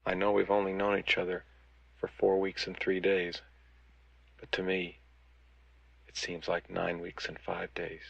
I know we've only known each other for 4 weeks and 3 days, but to me, it seems like 9 weeks and 5 days.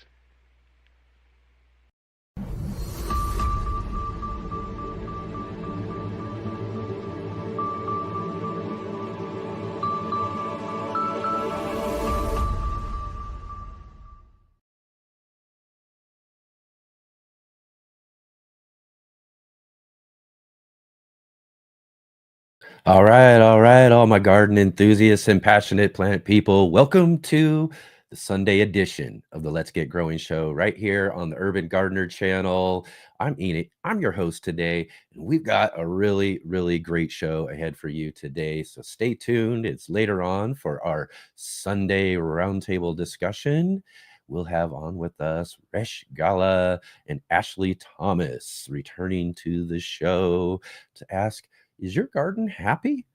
All my garden enthusiasts and passionate plant people. Welcome to the Sunday edition of the Let's Get Growing show right here on the Urban Gardener channel. I'm Enid. I'm your host today, and we've got a really great show ahead for you today. So stay tuned. It's later on for our Sunday Roundtable discussion. We'll have on with us Resh Gala and Ashlie Thomas returning to the show to ask, is your garden happy?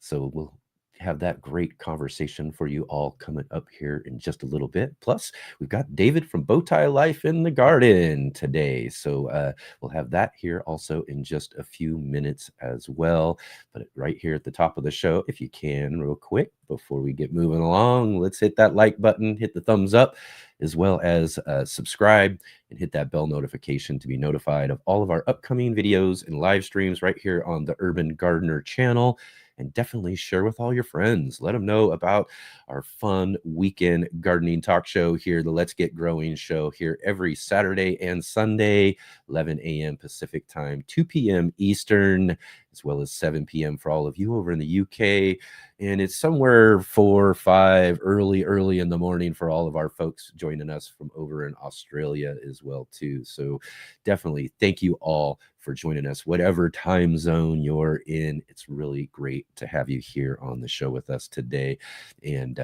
So we'll have that great conversation for you all coming up here in just a little bit. Plus, we've got David from Bowtie Life in the garden today. So we'll have that here also in just a few minutes as well. But right here at the top of the show, if you can, real quick, before we get moving along, let's hit that like button, hit the thumbs up, as well as subscribe and hit that bell notification to be notified of all of our upcoming videos and live streams right here on the Urban Gardener channel. And definitely share with all your friends. Let them know about our fun weekend gardening talk show here, the Let's Get Growing show here every Saturday and Sunday, 11 a.m. Pacific time, 2 p.m. Eastern, as well as 7 p.m. for all of you over in the UK. And it's somewhere 4 or 5 early in the morning for all of our folks joining us from over in Australia as well too. So definitely thank you all for joining us, whatever time zone you're in. It's really great to have you here on the show with us today. And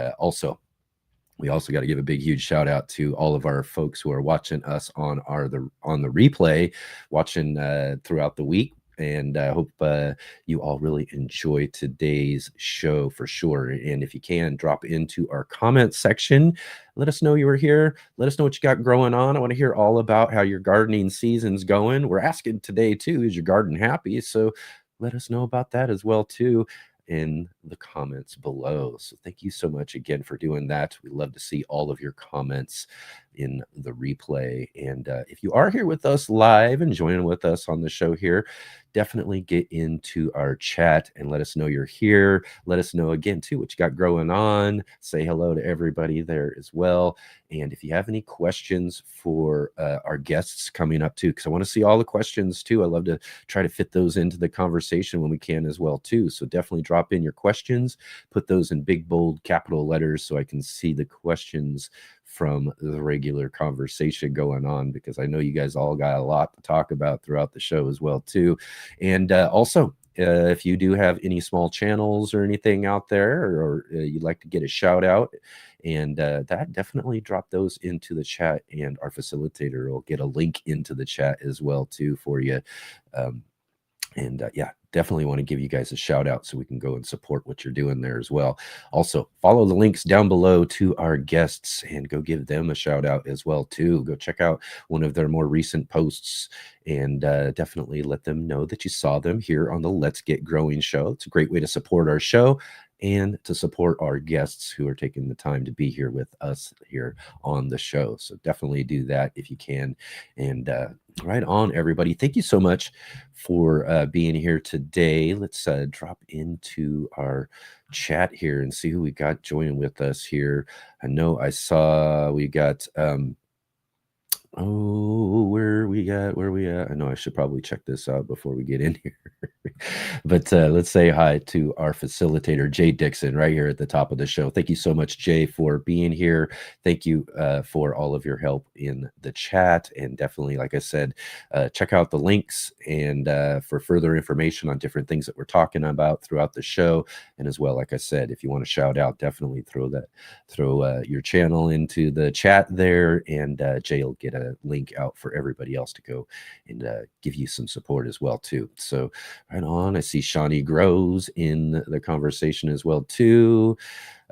we also got to give a big, huge shout out to all of our folks who are watching us on the replay, watching throughout the week. And I hope you all really enjoy today's show for sure. And if you can, drop into our comment section. Let us know you were here. Let us know what you got growing on. I want to hear all about how your gardening season's going. We're asking today, too, is your garden happy? So let us know about that as well, too, in the comments below. So thank you so much again for doing that. We love to see all of your comments in the replay. And if you are here with us live and joining with us on the show here, definitely get into our chat and let us know you're here. Let us know again too what you got growing on. Say hello to everybody there as well. And if you have any questions for our guests coming up too, because I want to see all the questions too. I love to try to fit those into the conversation when we can as well too. So definitely drop in your questions, put those in big bold capital letters so I can see the questions from the regular conversation going on, because I know you guys all got a lot to talk about throughout the show as well too. And also, if you do have any small channels or anything out there, or you'd like to get a shout out, and that, definitely drop those into the chat, and our facilitator will get a link into the chat as well too for you. Yeah, definitely want to give you guys a shout out so we can go and support what you're doing there as well. Also, follow the links down below to our guests and go give them a shout out as well too. Go check out one of their more recent posts, and definitely let them know that you saw them here on the Let's Get Growing show. It's a great way to support our show and to support our guests who are taking the time to be here with us here on the show. So definitely do that if you can. And right on, everybody. Thank you so much for being here today. Let's drop into our chat here and see who we got joining with us here. I know I saw we got where we at? I know I should probably check this out before we get in here. But let's say hi to our facilitator, Jay Dixon, right here at the top of the show. Thank you so much, Jay, for being here. Thank you for all of your help in the chat. And definitely, like I said, check out the links and for further information on different things that we're talking about throughout the show. And as well, like I said, if you want to shout out, definitely throw your channel into the chat there, and Jay will get a link out for everybody else to go and give you some support as well too. So right on, I see Shawnee Grows in the conversation as well too.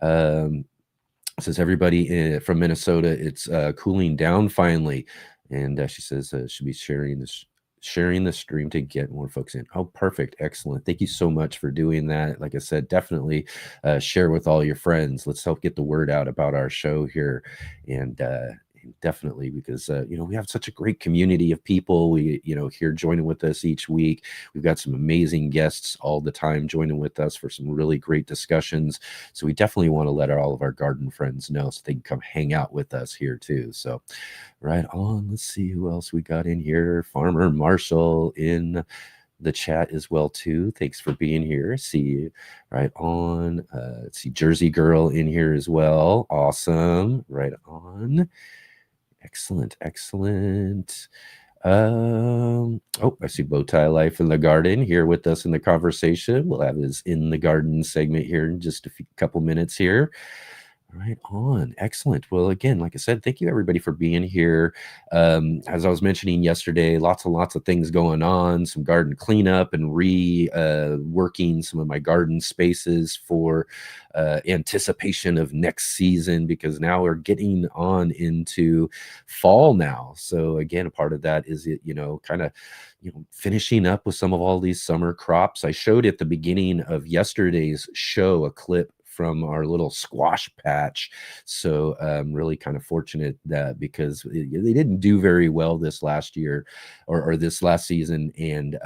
Says everybody from Minnesota, it's cooling down finally, and she says should be sharing this sharing the stream to get more folks in. Oh, perfect. Excellent. Thank you so much for doing that. Like I said, definitely share with all your friends. Let's help get the word out about our show here. And definitely, because we have such a great community of people we here joining with us each week. We've got some amazing guests all the time joining with us for some really great discussions, so we definitely want to let all of our garden friends know so they can come hang out with us here too. So right on. Let's see who else we got in here. Farmer Marshall in the chat as well too. Thanks for being here. See you right on. Let's see Jersey Girl in here as well. Awesome. Right on. Excellent. Excellent. Oh, I see Bowtie Life in the Garden here with us in the conversation. We'll have his in the garden segment here in just a couple minutes here. Right on. Excellent. Well, again, like I said, thank you everybody for being here. As I was mentioning yesterday, lots and lots of things going on, some garden cleanup and working some of my garden spaces for anticipation of next season, because now we're getting on into fall now. So again, a part of that is kind of finishing up with some of all these summer crops. I showed at the beginning of yesterday's show a clip from our little squash patch. So I'm really kind of fortunate that, because they didn't do very well this last year or this last season. And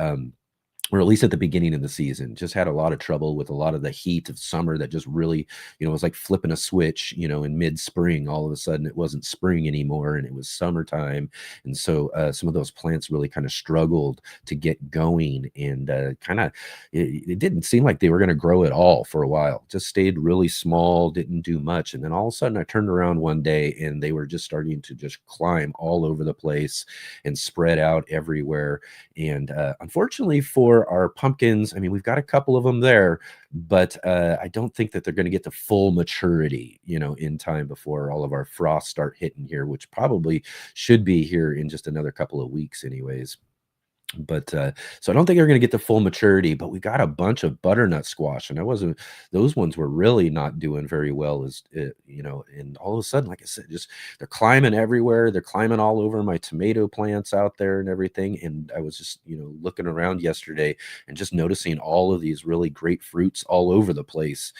or at least at the beginning of the season, just had a lot of trouble with a lot of the heat of summer that just really, it was like flipping a switch, in mid-spring. All of a sudden it wasn't spring anymore and it was summertime. And so some of those plants really kind of struggled to get going, and it didn't seem like they were going to grow at all for a while. Just stayed really small, didn't do much. And then all of a sudden I turned around one day and they were just starting to just climb all over the place and spread out everywhere. And unfortunately for our pumpkins, I mean, we've got a couple of them there, but I don't think that they're going to get to full maturity, in time before all of our frosts start hitting here, which probably should be here in just another couple of weeks anyways. But so I don't think they're going to get to full maturity, but we got a bunch of butternut squash, and those ones were really not doing very well, and all of a sudden, like I said, just they're climbing everywhere. They're climbing all over my tomato plants out there and everything. And I was just looking around yesterday and just noticing all of these really great fruits all over the place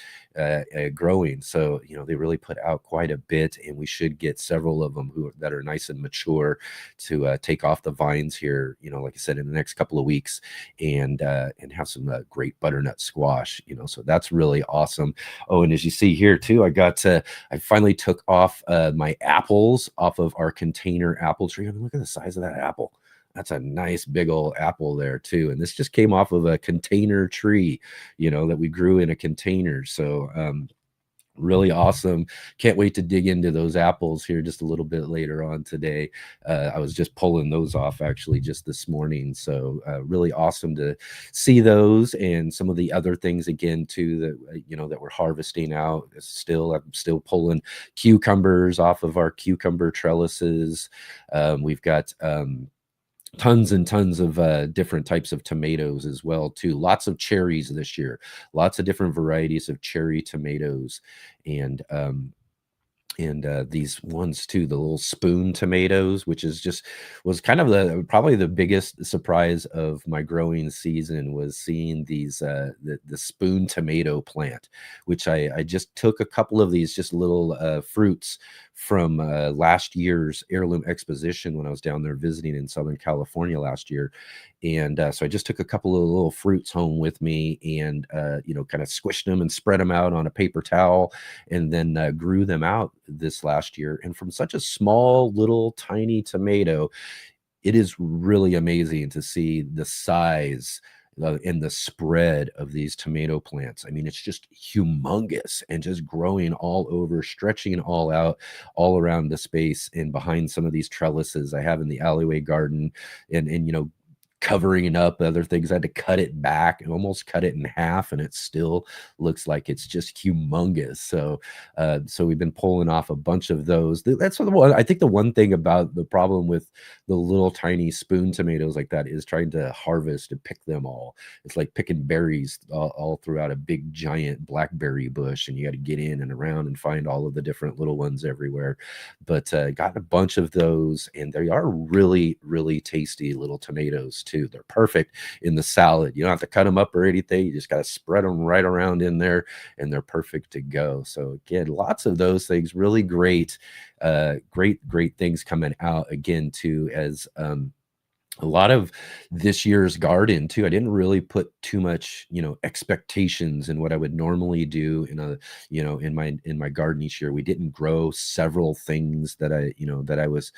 growing. So they really put out quite a bit, and we should get several of them that are nice and mature to take off the vines here, like I said, in the next couple of weeks, and have some great butternut squash, so that's really awesome. Oh, and as you see here too, I finally took off my apples off of our container apple tree. I mean, look at the size of that apple. That's a nice big old apple there too. And this just came off of a container tree, that we grew in a container. So really awesome. Can't wait to dig into those apples here just a little bit later on today. I was just pulling those off actually just this morning. So really awesome to see those, and some of the other things again too that that we're harvesting out. I'm still pulling cucumbers off of our cucumber trellises. We've got tons and tons of different types of tomatoes as well too. Lots of cherries this year, lots of different varieties of cherry tomatoes, and these ones too, the little spoon tomatoes, which was kind of probably the biggest surprise of my growing season, was seeing these the spoon tomato plant, which I just took a couple of these just little fruits from last year's heirloom exposition when I was down there visiting in Southern California last year. And so I just took a couple of little fruits home with me, and kind of squished them and spread them out on a paper towel, and then grew them out this last year. And from such a small little tiny tomato, it is really amazing to see the size and the spread of these tomato plants. I mean, it's just humongous and just growing all over, stretching all out, all around the space and behind some of these trellises I have in the alleyway garden. And covering up other things. I had to cut it back and almost cut it in half, and it still looks like it's just humongous. So we've been pulling off a bunch of those. That's the one. I think the one thing about the problem with the little tiny spoon tomatoes like that is trying to harvest and pick them all. It's like picking berries all throughout a big giant blackberry bush, and you got to get in and around and find all of the different little ones everywhere. But got a bunch of those, and they are really, really tasty little tomatoes too. They're perfect in the salad. You don't have to cut them up or anything. You just got to spread them right around in there, and they're perfect to go. So again, lots of those things, really great, great things coming out again too, as a lot of this year's garden too. I didn't really put too much, expectations in what I would normally do in my garden each year. We didn't grow several things that I was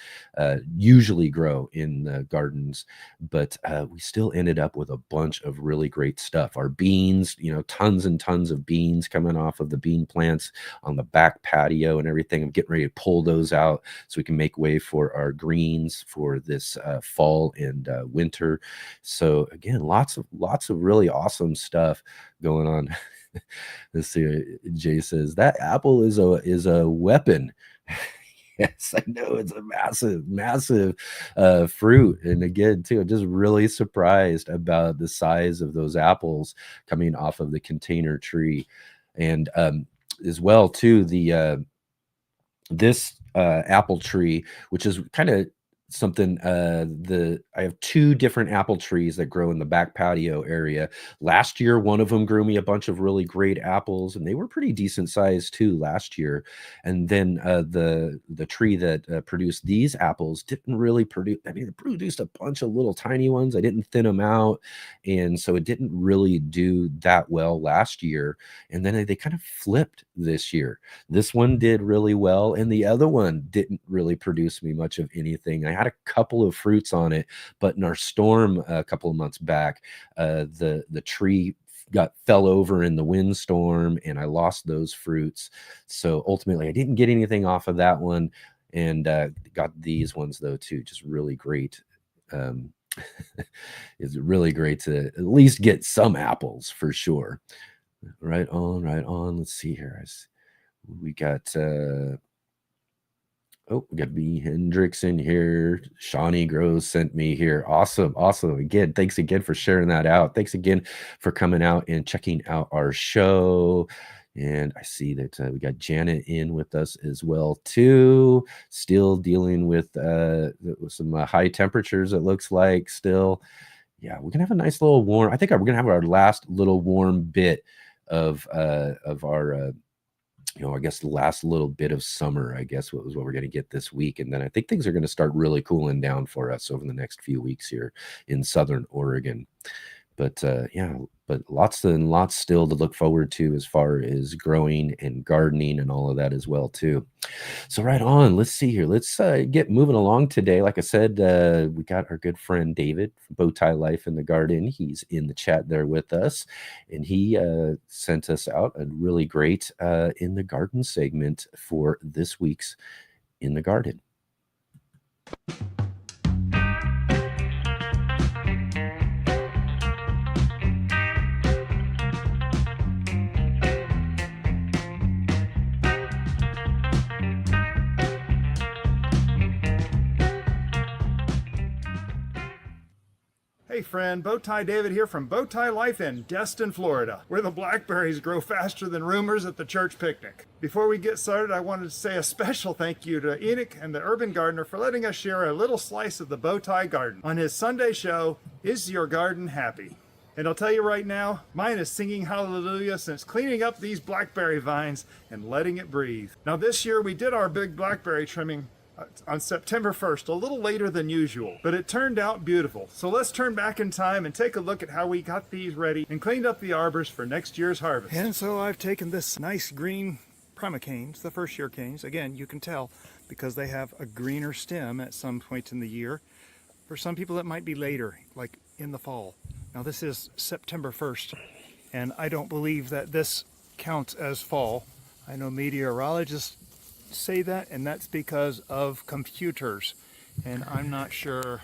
usually grow in the gardens, but we still ended up with a bunch of really great stuff. Our beans, tons and tons of beans coming off of the bean plants on the back patio and everything. I'm getting ready to pull those out so we can make way for our greens for this fall and winter. So again, lots of really awesome stuff going on. Let's see. Jay says that apple is a weapon. Yes, I know it's a massive fruit. And again, too, I'm just really surprised about the size of those apples coming off of the container tree. And as well, too, this apple tree, which is kind of something, I have two different apple trees that grow in the back patio area. Last year, one of them grew me a bunch of really great apples, and they were pretty decent size too last year. And then the tree that produced these apples didn't really produce. I mean, it produced a bunch of little tiny ones. I didn't thin them out, and so it didn't really do that well last year. And then they kind of flipped this year. This one did really well, and the other one didn't really produce me much of anything. I had a couple of fruits on it, but in our storm a couple of months back, the tree fell over in the windstorm, and I lost those fruits. So ultimately, I didn't get anything off of that one, and got these ones though too. Just really great. It's really great to at least get some apples for sure. Right on, right on. Let's see here. We got we got B Hendricks in here. Shawnee Groves sent me here. Awesome. Again, thanks again for sharing that out. Thanks again for coming out and checking out our show. And I see that we got Janet in with us as well too. Still dealing with some high temperatures. It looks like still. Yeah, we're gonna have a nice little warm. I think we're gonna have our last little warm bit of our I guess the last little bit of summer, I guess, what we're going to get this week. And then I think things are going to start really cooling down for us over the next few weeks here in Southern Oregon. But but lots and lots still to look forward to as far as growing and gardening and all of that as well too. So right on, let's see here. Let's get moving along today. Like I said, we got our good friend David from Bowtie Life in the Garden. He's in the chat there with us, and he sent us out a really great in the garden segment for this week's In the Garden. Hey friend, Bowtie David here from Bowtie Life in Destin, Florida, where the blackberries grow faster than rumors at the church picnic. Before we get started, I wanted to say a special thank you to Enoch and the Urban Gardener for letting us share a little slice of the Bowtie Garden on his Sunday show, Is Your Garden Happy? And I'll tell you right now, mine is singing hallelujah since cleaning up these blackberry vines and letting it breathe. Now this year we did our big blackberry trimming on September 1st, a little later than usual, but it turned out beautiful. So let's turn back in time and take a look at how we got these ready and cleaned up the arbors for next year's harvest. And so I've taken this nice green prima-canes, the first year canes. Again, you can tell because they have a greener stem at some point in the year. For some people it might be later, like in the fall. Now this is September 1st, and I don't believe that this counts as fall. I know meteorologists say that, and that's because of computers, and I'm not sure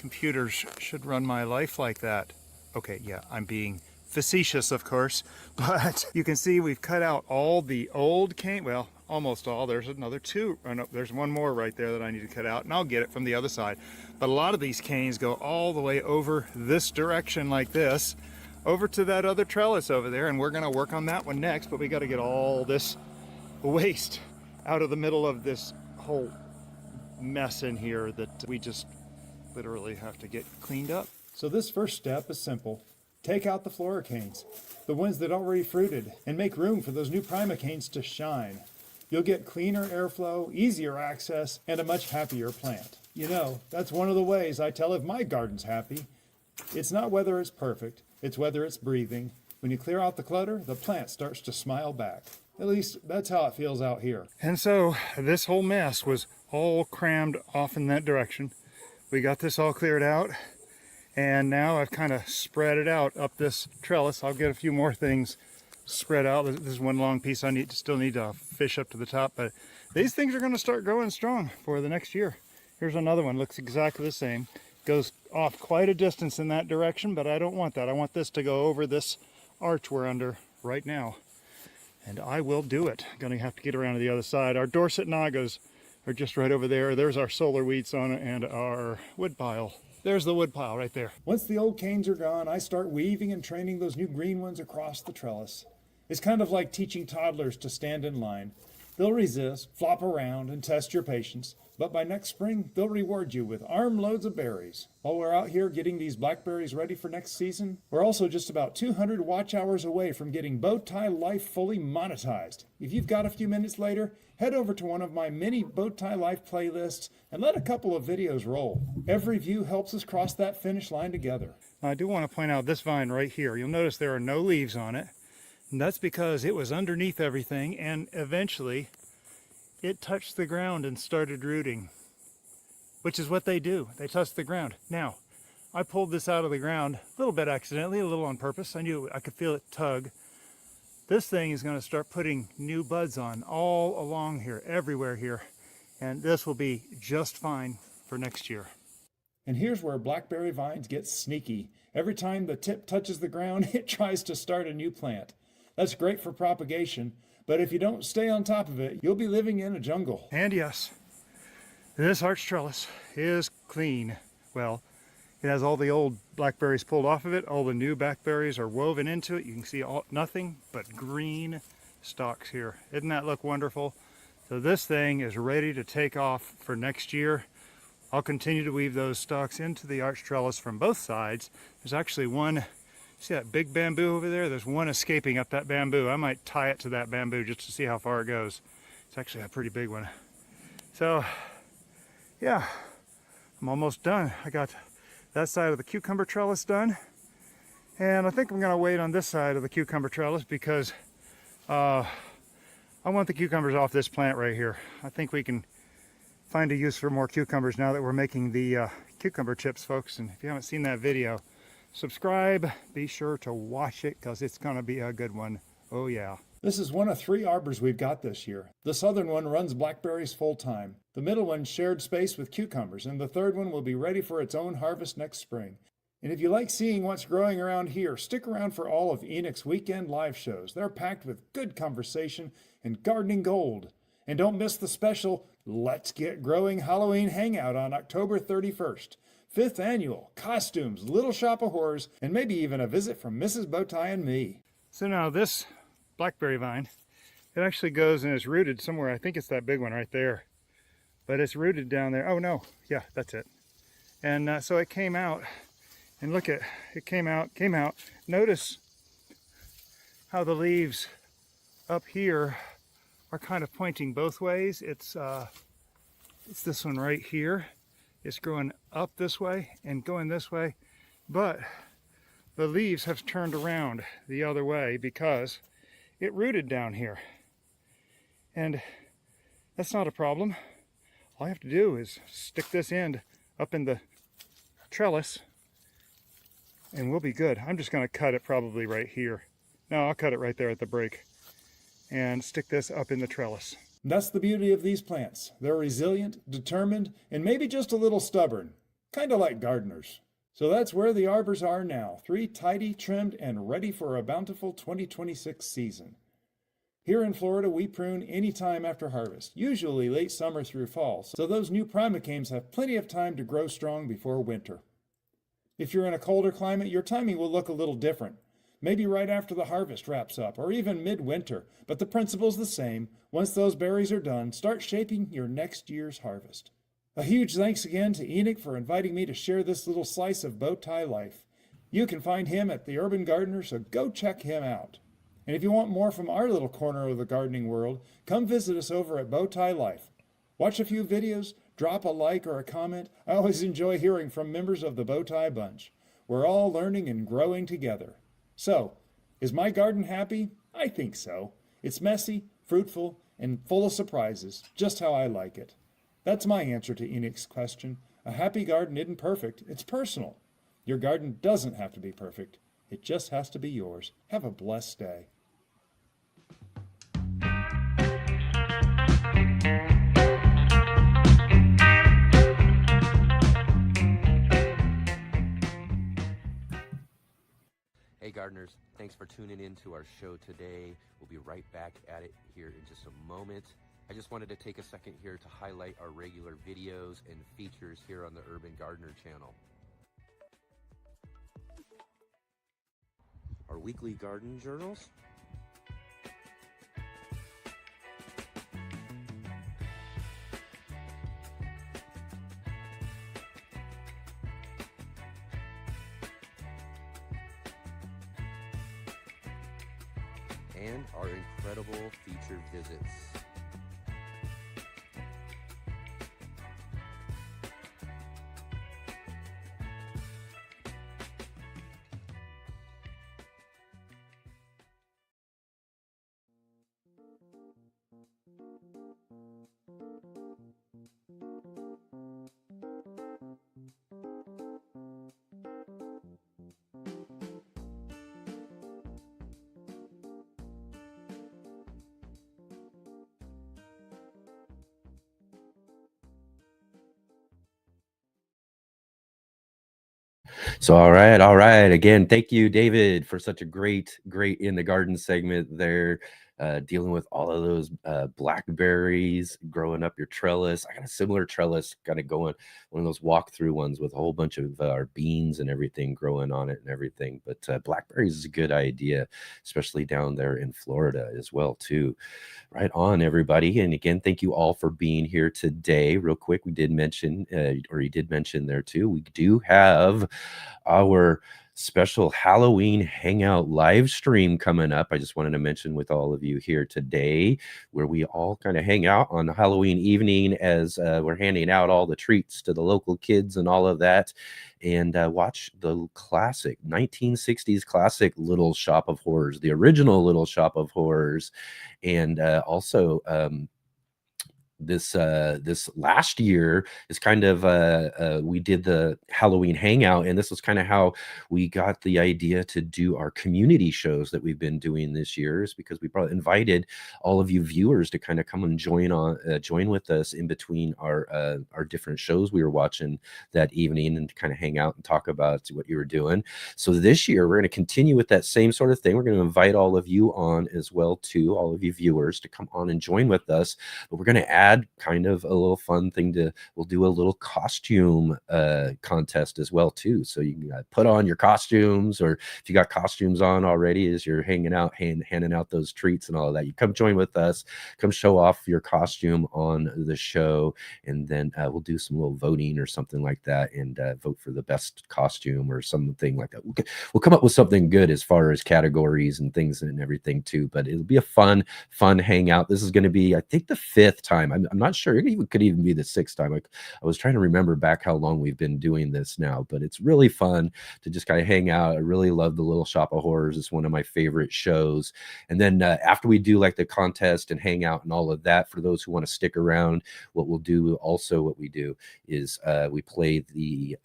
computers should run my life like that. Okay, yeah, I'm being facetious, of course, but you can see we've cut out all the old cane, well, almost all. There's another two, oh no, there's one more right there that I need to cut out, and I'll get it from the other side. But a lot of these canes go all the way over this direction like this, over to that other trellis over there, and we're gonna work on that one next, but we gotta get all this waste out of the middle of this whole mess in here that we just literally have to get cleaned up. So this first step is simple. Take out the floricanes, the ones that already fruited, and make room for those new primocanes to shine. You'll get cleaner airflow, easier access, and a much happier plant. You know, that's one of the ways I tell if my garden's happy. It's not whether it's perfect, it's whether it's breathing. When you clear out the clutter, the plant starts to smile back. At least that's how it feels out here. And so this whole mess was all crammed off in that direction. We got this all cleared out, and now I've kind of spread it out up this trellis. I'll get a few more things spread out. This is one long piece I still need to fish up to the top, but these things are going to start growing strong for the next year. Here's another one, looks exactly the same. Goes off quite a distance in that direction, but I don't want that. I want this to go over this arch we're under right now. And I will do it. Gonna have to get around to the other side. Our Dorset Nagas are just right over there. There's our solar weed sauna and our wood pile. There's the wood pile right there. Once the old canes are gone, I start weaving and training those new green ones across the trellis. It's kind of like teaching toddlers to stand in line. They'll resist, flop around, and test your patience, but by next spring, they'll reward you with armloads of berries. While we're out here getting these blackberries ready for next season, we're also just about 200 watch hours away from getting Bowtie Life fully monetized. If you've got a few minutes later, head over to one of my mini Bowtie Life playlists and let a couple of videos roll. Every view helps us cross that finish line together. Now, I do want to point out this vine right here. You'll notice there are no leaves on it. And that's because it was underneath everything, and eventually it touched the ground and started rooting, which is what they do. They touch the ground. Now, I pulled this out of the ground a little bit accidentally, a little on purpose. I knew I could feel it tug. This thing is going to start putting new buds on all along here, everywhere here, and this will be just fine for next year. And here's where blackberry vines get sneaky. Every time the tip touches the ground, it tries to start a new plant. That's great for propagation, but if you don't stay on top of it, you'll be living in a jungle. And yes, this arch trellis is clean. Well, it has all the old blackberries pulled off of it. All the new blackberries are woven into it. You can see nothing but green stalks here. Doesn't that look wonderful? So this thing is ready to take off for next year. I'll continue to weave those stalks into the arch trellis from both sides. There's actually one. See that big bamboo over there? There's one escaping up that bamboo. I might tie it to that bamboo just to see how far it goes. It's actually a pretty big one. So, yeah, I'm almost done. I got that side of the cucumber trellis done. And I think I'm gonna wait on this side of the cucumber trellis because I want the cucumbers off this plant right here. I think we can find a use for more cucumbers now that we're making the cucumber chips, folks. And if you haven't seen that video, subscribe, be sure to watch it because it's going to be a good one. Oh yeah. This is one of 3 arbors we've got this year. The southern one runs blackberries full time. The middle one shared space with cucumbers, and the third one will be ready for its own harvest next spring. And if you like seeing what's growing around here, stick around for all of Enoch's weekend live shows. They're packed with good conversation and gardening gold. And don't miss the special Let's Get Growing Halloween Hangout on October 31st. 5th annual, costumes, little shop of horrors, and maybe even a visit from Mrs. Bowtie and me. So now this blackberry vine, it actually goes and is rooted somewhere. I think it's that big one right there. But it's rooted down there. Oh no, yeah, that's it. And so it came out, and look at, it came out. Notice how the leaves up here are kind of pointing both ways. It's this one right here. It's growing up this way and going this way, but the leaves have turned around the other way because it rooted down here. And that's not a problem. All I have to do is stick this end up in the trellis and we'll be good. I'm just going to cut it probably right here. No, I'll cut it right there at the break and stick this up in the trellis. That's the beauty of these plants. They're resilient, determined, and maybe just a little stubborn. kind of like gardeners. So that's where the arbors are now, 3 tidy, trimmed, and ready for a bountiful 2026 season. Here in Florida, we prune anytime after harvest, usually late summer through fall, so those new primicames have plenty of time to grow strong before winter. If you're in a colder climate, your timing will look a little different. Maybe right after the harvest wraps up, or even midwinter, but the principle's the same. Once those berries are done, start shaping your next year's harvest. A huge thanks again to Enoch for inviting me to share this little slice of Bowtie life. You can find him at the Urban Gardener, so go check him out. And if you want more from our little corner of the gardening world, come visit us over at Bowtie Life. Watch a few videos, drop a like or a comment. I always enjoy hearing from members of the Bowtie Bunch. We're all learning and growing together. So, is my garden happy? I think so. It's messy, fruitful, and full of surprises, just how I like it. That's my answer to Enoch's question. A happy garden isn't perfect, it's personal. Your garden doesn't have to be perfect. It just has to be yours. Have a blessed day. Hey gardeners, thanks for tuning in to our show today. We'll be right back at it here in just a moment. I just wanted to take a second here to highlight our regular videos and features here on the Urban Gardener channel. Our weekly garden journals, and our incredible featured visits. So, all right. Again, thank you, David, for such a great in the garden segment there, dealing with all of those blackberries growing up your trellis. I got a similar trellis kind of going, one of those walkthrough ones with a whole bunch of our beans and everything growing on it and everything. But blackberries is a good idea, especially down there in Florida as well, too. Right on, everybody. And again, thank you all for being here today. Real quick, we did mention, or you did mention there too, we do have our special Halloween hangout live stream coming up. I just wanted to mention with all of you here today, where we all kind of hang out on Halloween evening as we're handing out all the treats to the local kids and all of that, and watch the classic 1960s classic Little Shop of Horrors, the original Little Shop of Horrors. And also this last year is kind of we did the Halloween hangout, and this was kind of how we got the idea to do our community shows that we've been doing this year, is because we probably invited all of you viewers to kind of come and join with us in between our different shows we were watching that evening, and to kind of hang out and talk about what you were doing. So this year we're going to continue with that same sort of thing. We're going to invite all of you on as well, too, all of you viewers, to come on and join with us, but we're going to add kind of a little fun thing we'll do a little costume contest as well, too. So you can put on your costumes, or if you got costumes on already as you're hanging out, handing out those treats and all of that, you come join with us, come show off your costume on the show, and then we'll do some little voting or something like that, and vote for the best costume or something like that. We'll come up with something good as far as categories and things and everything, too. But it'll be a fun hangout. This is going to be, I think, the 5th time. I'm not sure. It could even be the 6th time. I was trying to remember back how long we've been doing this now, but it's really fun to just kind of hang out. I really love the Little Shop of Horrors. It's one of my favorite shows. And then after we do like the contest and hang out and all of that, for those who want to stick around, what we do is we play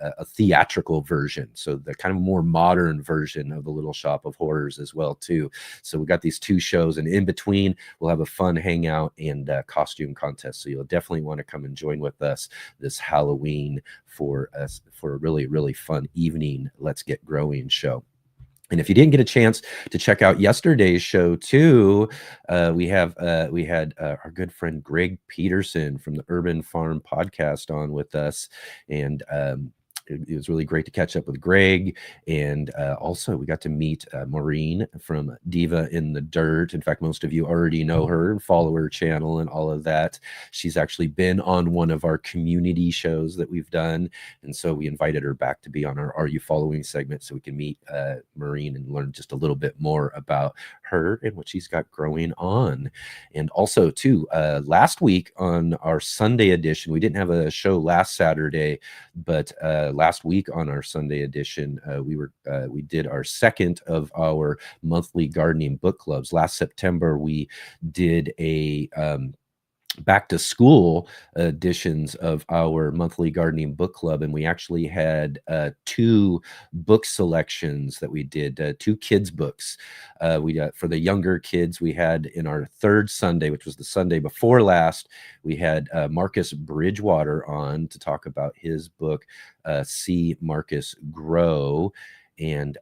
a theatrical version. So the kind of more modern version of the Little Shop of Horrors as well, too. So we got these 2 shows, and in between we'll have a fun hangout and costume contest contest. So you'll definitely want to come and join with us this Halloween for a really, really fun evening Let's Get Growing show. And if you didn't get a chance to check out yesterday's show too, we had our good friend Greg Peterson from the Urban Farm podcast on with us, and it was really great to catch up with Greg. And also we got to meet Maureen from Diva in the Dirt. In fact, most of you already know her and follow her channel and all of that. She's actually been on one of our community shows that we've done. And so we invited her back to be on our Are You Following segment so we can meet Maureen and learn just a little bit more about her and what she's got growing on. And also too, last week on our Sunday edition, we didn't have a show last Saturday, but last week on our Sunday edition, we did our second of our monthly gardening book clubs. Last September, we did a back to school editions of our monthly gardening book club, and we actually had 2 book selections that we did, 2 kids books. We got for the younger kids, we had in our third Sunday, which was the Sunday before last, we had Marcus Bridgewater on to talk about his book, See Marcus Grow. And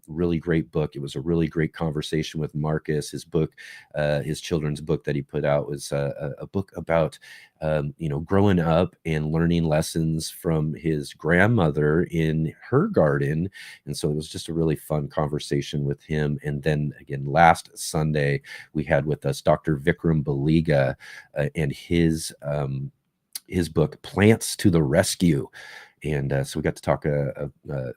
really great book. It was a really great conversation with Marcus. His book, his children's book that he put out was a book about, growing up and learning lessons from his grandmother in her garden. And so it was just a really fun conversation with him. And then again, last Sunday, we had with us Dr. Vikram Baliga and his book, Plants to the Rescue. And so we got to talk a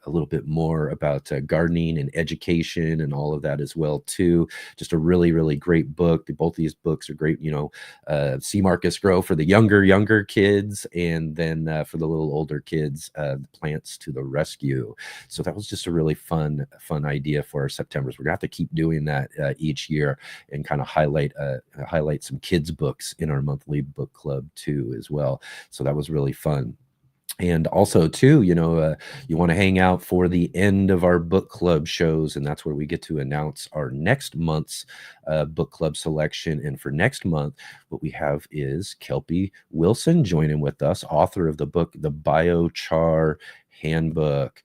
little bit more about gardening and education and all of that as well too. Just a really, really great book. Both these books are great. See Marcus Grow for the younger kids, and then for the little older kids, Plants to the Rescue. So that was just a really fun idea for our Septembers. We're gonna have to keep doing that each year and kind of highlight some kids books in our monthly book club too as well. So that was really fun. And also too, you want to hang out for the end of our book club shows, and that's where we get to announce our next month's book club selection. And for next month, what we have is Kelpie Wilson joining with us, author of the book, The Biochar Handbook.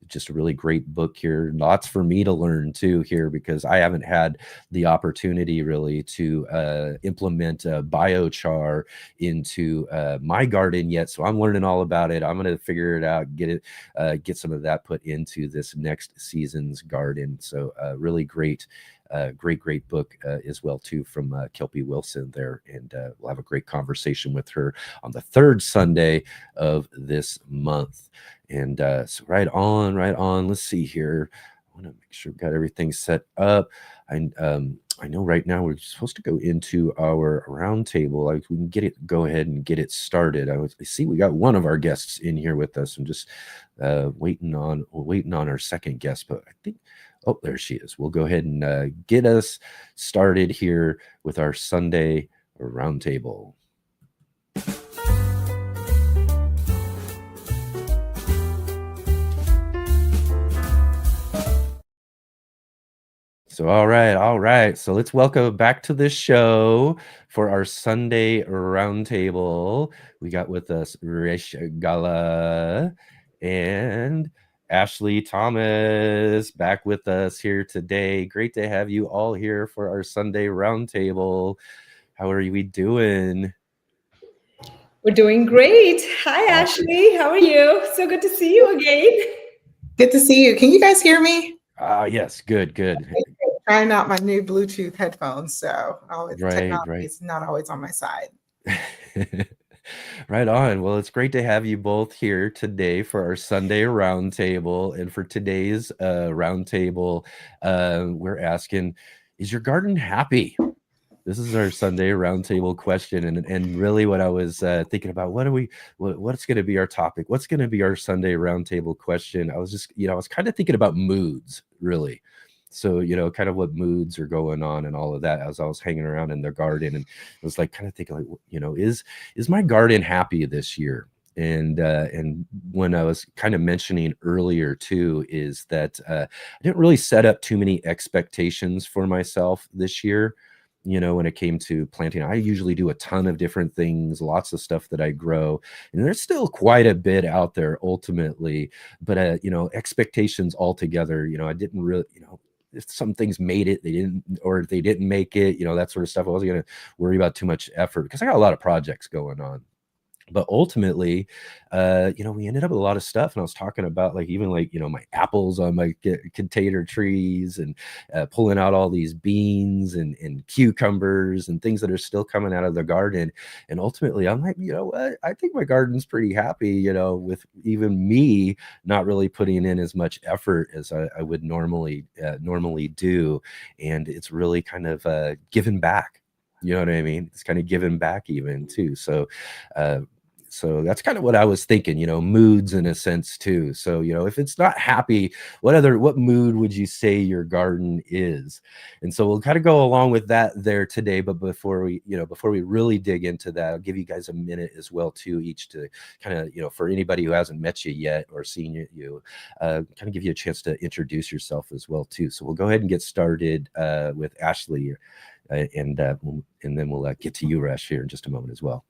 Just a really great book here. Lots for me to learn too here, because I haven't had the opportunity really to implement biochar into my garden yet. So I'm learning all about it. I'm going to figure it out, get some of that put into this next season's garden. So really great book as well too from Kelpie Wilson there, and we'll have a great conversation with her on the third Sunday of this month. And so right on. Let's see here. I want to make sure we've got everything set up. I know right now we're supposed to go into our roundtable. We can go ahead and get it started. I see we got one of our guests in here with us. I'm just waiting on our second guest, but I think, oh, there she is. We'll go ahead and get us started here with our Sunday roundtable. So, all right. So let's welcome back to the show for our Sunday roundtable. We got with us Resh Gala and Ashlie Thomas back with us here today. Great to have you all here for our Sunday roundtable. How are we doing? We're doing great. Hi, Ashlie. How are you? So good to see you again. Good to see you. Can you guys hear me? Yes, good. Trying out my new Bluetooth headphones, so technology right. is not always on my side. Right on. Well, it's great to have you both here today for our Sunday roundtable. And for today's roundtable, we're asking, is your garden happy? This is our Sunday roundtable question. And really what I was thinking about, what's going to be our topic? What's going to be our Sunday roundtable question? I was kind of thinking about moods, really. So, kind of what moods are going on and all of that as I was hanging around in their garden. And I was like, kind of thinking like, is my garden happy this year? And when I was kind of mentioning earlier too, is that I didn't really set up too many expectations for myself this year. you know, when it came to planting. I usually do a ton of different things, lots of stuff that I grow, and there's still quite a bit out there ultimately, but you know, expectations altogether, you know, I didn't really, you know, if some things made it, they didn't, or they didn't make it, you know, that sort of stuff. I wasn't going to worry about too much effort because I got a lot of projects going on. But ultimately, you know, we ended up with a lot of stuff. And I was talking about like, even like, you know, my apples on my container trees, and pulling out all these beans and cucumbers and things that are still coming out of the garden. And ultimately, I'm like, you know what? I think my garden's pretty happy, you know, with even me not really putting in as much effort as I would normally do. And it's really kind of giving back. You know what I mean? It's kind of giving back even too. So that's kind of what I was thinking, you know, moods in a sense too. So, you know, if it's not happy, what mood would you say your garden is? And so we'll kind of go along with that there today. But before we really dig into that, I'll give you guys a minute as well too, each to kind of, you know, for anybody who hasn't met you yet or seen you, kind of give you a chance to introduce yourself as well too. So we'll go ahead and get started with Ashlie. And then we'll get to you, Resh, here in just a moment as well.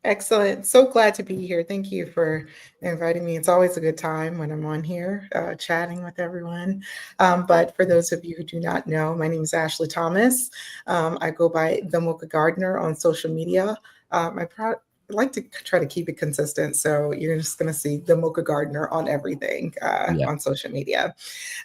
Excellent. So glad to be here. Thank you for inviting me. It's always a good time when I'm on here chatting with everyone. But for those of you who do not know, my name is Ashlie Thomas. I go by the Mocha Gardener on social media. I like to try to keep it consistent. So you're just going to see the Mocha Gardener on everything on social media.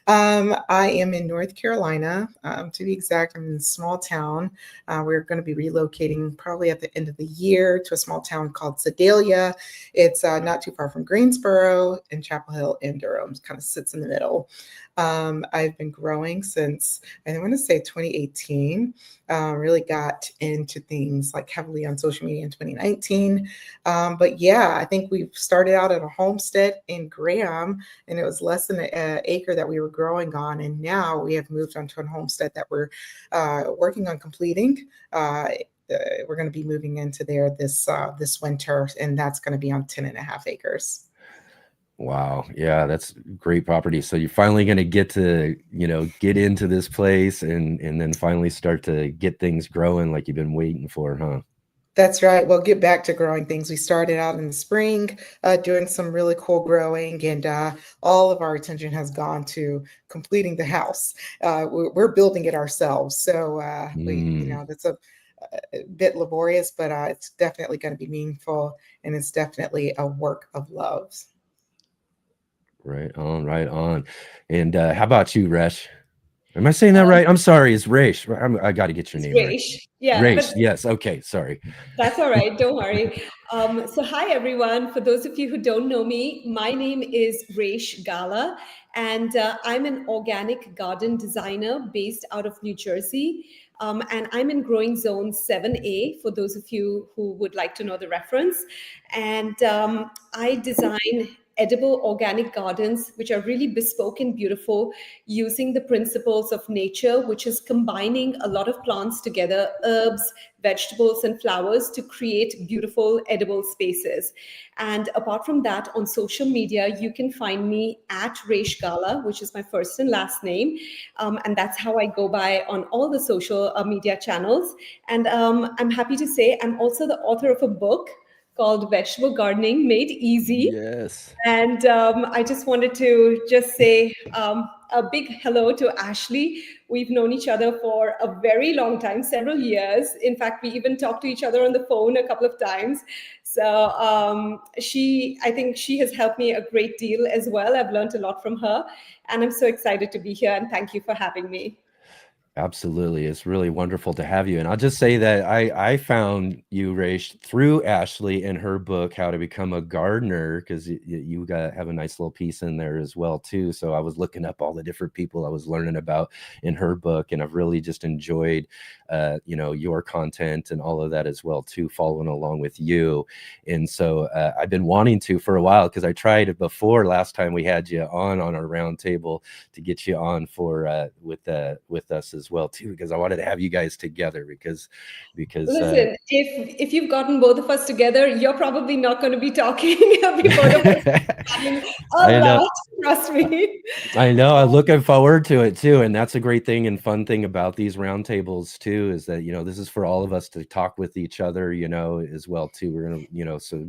I am in North Carolina. To be exact, I'm in a small town. We're going to be relocating probably at the end of the year to a small town called Sedalia. It's not too far from Greensboro and Chapel Hill and Durham. It kind of sits in the middle. I've been growing since, I want to say 2018. Really got into things like heavily on social media in 2019. But yeah, I think we started out at a homestead in Graham, and it was less than an acre that we were growing on. And now we have moved onto a homestead that we're working on completing. We're going to be moving into there this winter, and that's going to be on 10.5 acres. Wow. Yeah, that's great property. So you're finally going to get to, you know, get into this place and then finally start to get things growing like you've been waiting for, huh? That's right. We'll get back to growing things. We started out in the spring doing some really cool growing, and all of our attention has gone to completing the house. We're building it ourselves. So that's a bit laborious, but it's definitely going to be meaningful, and it's definitely a work of love. Right on, right on. And how about you, Resh? Am I saying that right? I'm sorry, it's Resh. I got to get your name right. Yeah. Resh, yes. Okay, sorry. That's all right. Don't worry. So hi, everyone. For those of you who don't know me, my name is Resh Gala, and I'm an organic garden designer based out of New Jersey. And I'm in growing zone 7A for those of you who would like to know the reference. And I design edible organic gardens, which are really bespoke and beautiful, using the principles of nature, which is combining a lot of plants together, herbs, vegetables, and flowers to create beautiful edible spaces. And apart from that, on social media, you can find me at Resh Gala, which is my first and last name. And that's how I go by on all the social media channels. And I'm happy to say I'm also the author of a book called Vegetable Gardening Made Easy. Yes. And I just wanted to just say a big hello to Ashlie. We've known each other for a very long time, several years. In fact, we even talked to each other on the phone a couple of times. So I think she has helped me a great deal as well. I've learned a lot from her, and I'm so excited to be here. And thank you for having me. Absolutely. It's really wonderful to have you. And I'll just say that I found you, Resh, through Ashlie in her book, How to Become a Gardener, because you have a nice little piece in there as well, too. So I was looking up all the different people I was learning about in her book, and I've really just enjoyed, your content and all of that as well, too, following along with you. And so I've been wanting to for a while, because I tried it before last time we had you on our roundtable to get you on for with us as as well too, because I wanted to have you guys together because Listen, if you've gotten both of us together, you're probably not going to be talking before the first a I know. lot, trust me. I know. I'm looking forward to it too, and that's a great thing and fun thing about these roundtables too, is that this is for all of us to talk with each other, as well too. We're gonna, so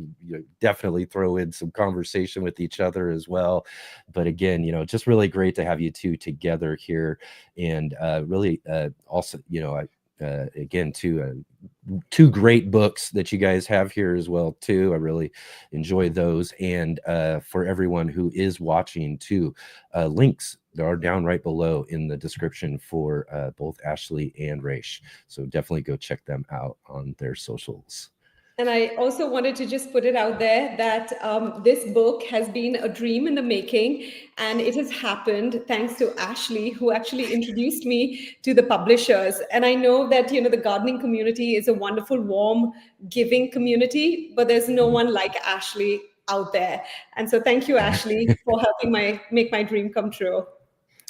definitely throw in some conversation with each other as well. But again, just really great to have you two together here, and really also, again, two great books that you guys have here as well too. I really enjoy those, and for everyone who is watching too, links are down right below in the description for both Ashlie and Resh, so definitely go check them out on their socials. And I also wanted to just put it out there that this book has been a dream in the making, and it has happened thanks to Ashlie, who actually introduced me to the publishers. And I know that, the gardening community is a wonderful, warm, giving community, but there's no one like Ashlie out there. And so thank you, Ashlie, for helping make my dream come true.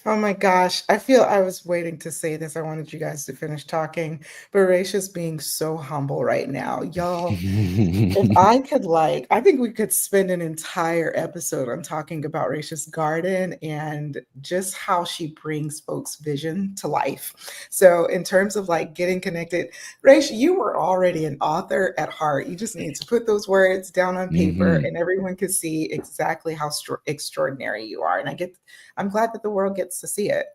Oh my gosh, I feel I was waiting to say this. I wanted you guys to finish talking, but Resh is being so humble right now. Y'all, if I could I think we could spend an entire episode on talking about Resh's garden and just how she brings folks' vision to life. So in terms of getting connected, Resh, you were already an author at heart. You just need to put those words down on paper and everyone could see exactly how extraordinary you are. And I'm glad that the world gets to see it.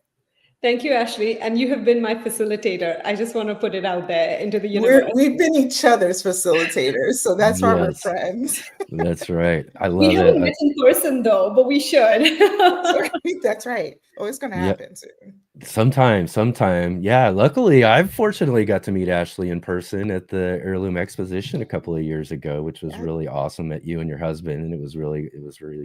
Thank you, Ashlie. And you have been my facilitator. I just want to put it out there into the universe. We've been each other's facilitators, so that's why we're friends. That's right. I love it. We haven't met in person though, but we should. That's right. Oh, it's going to happen soon. Sometime. Yeah. Luckily, I've fortunately got to meet Ashlie in person at the Heirloom Exposition a couple of years ago, which was really awesome. Met you and your husband, and it was really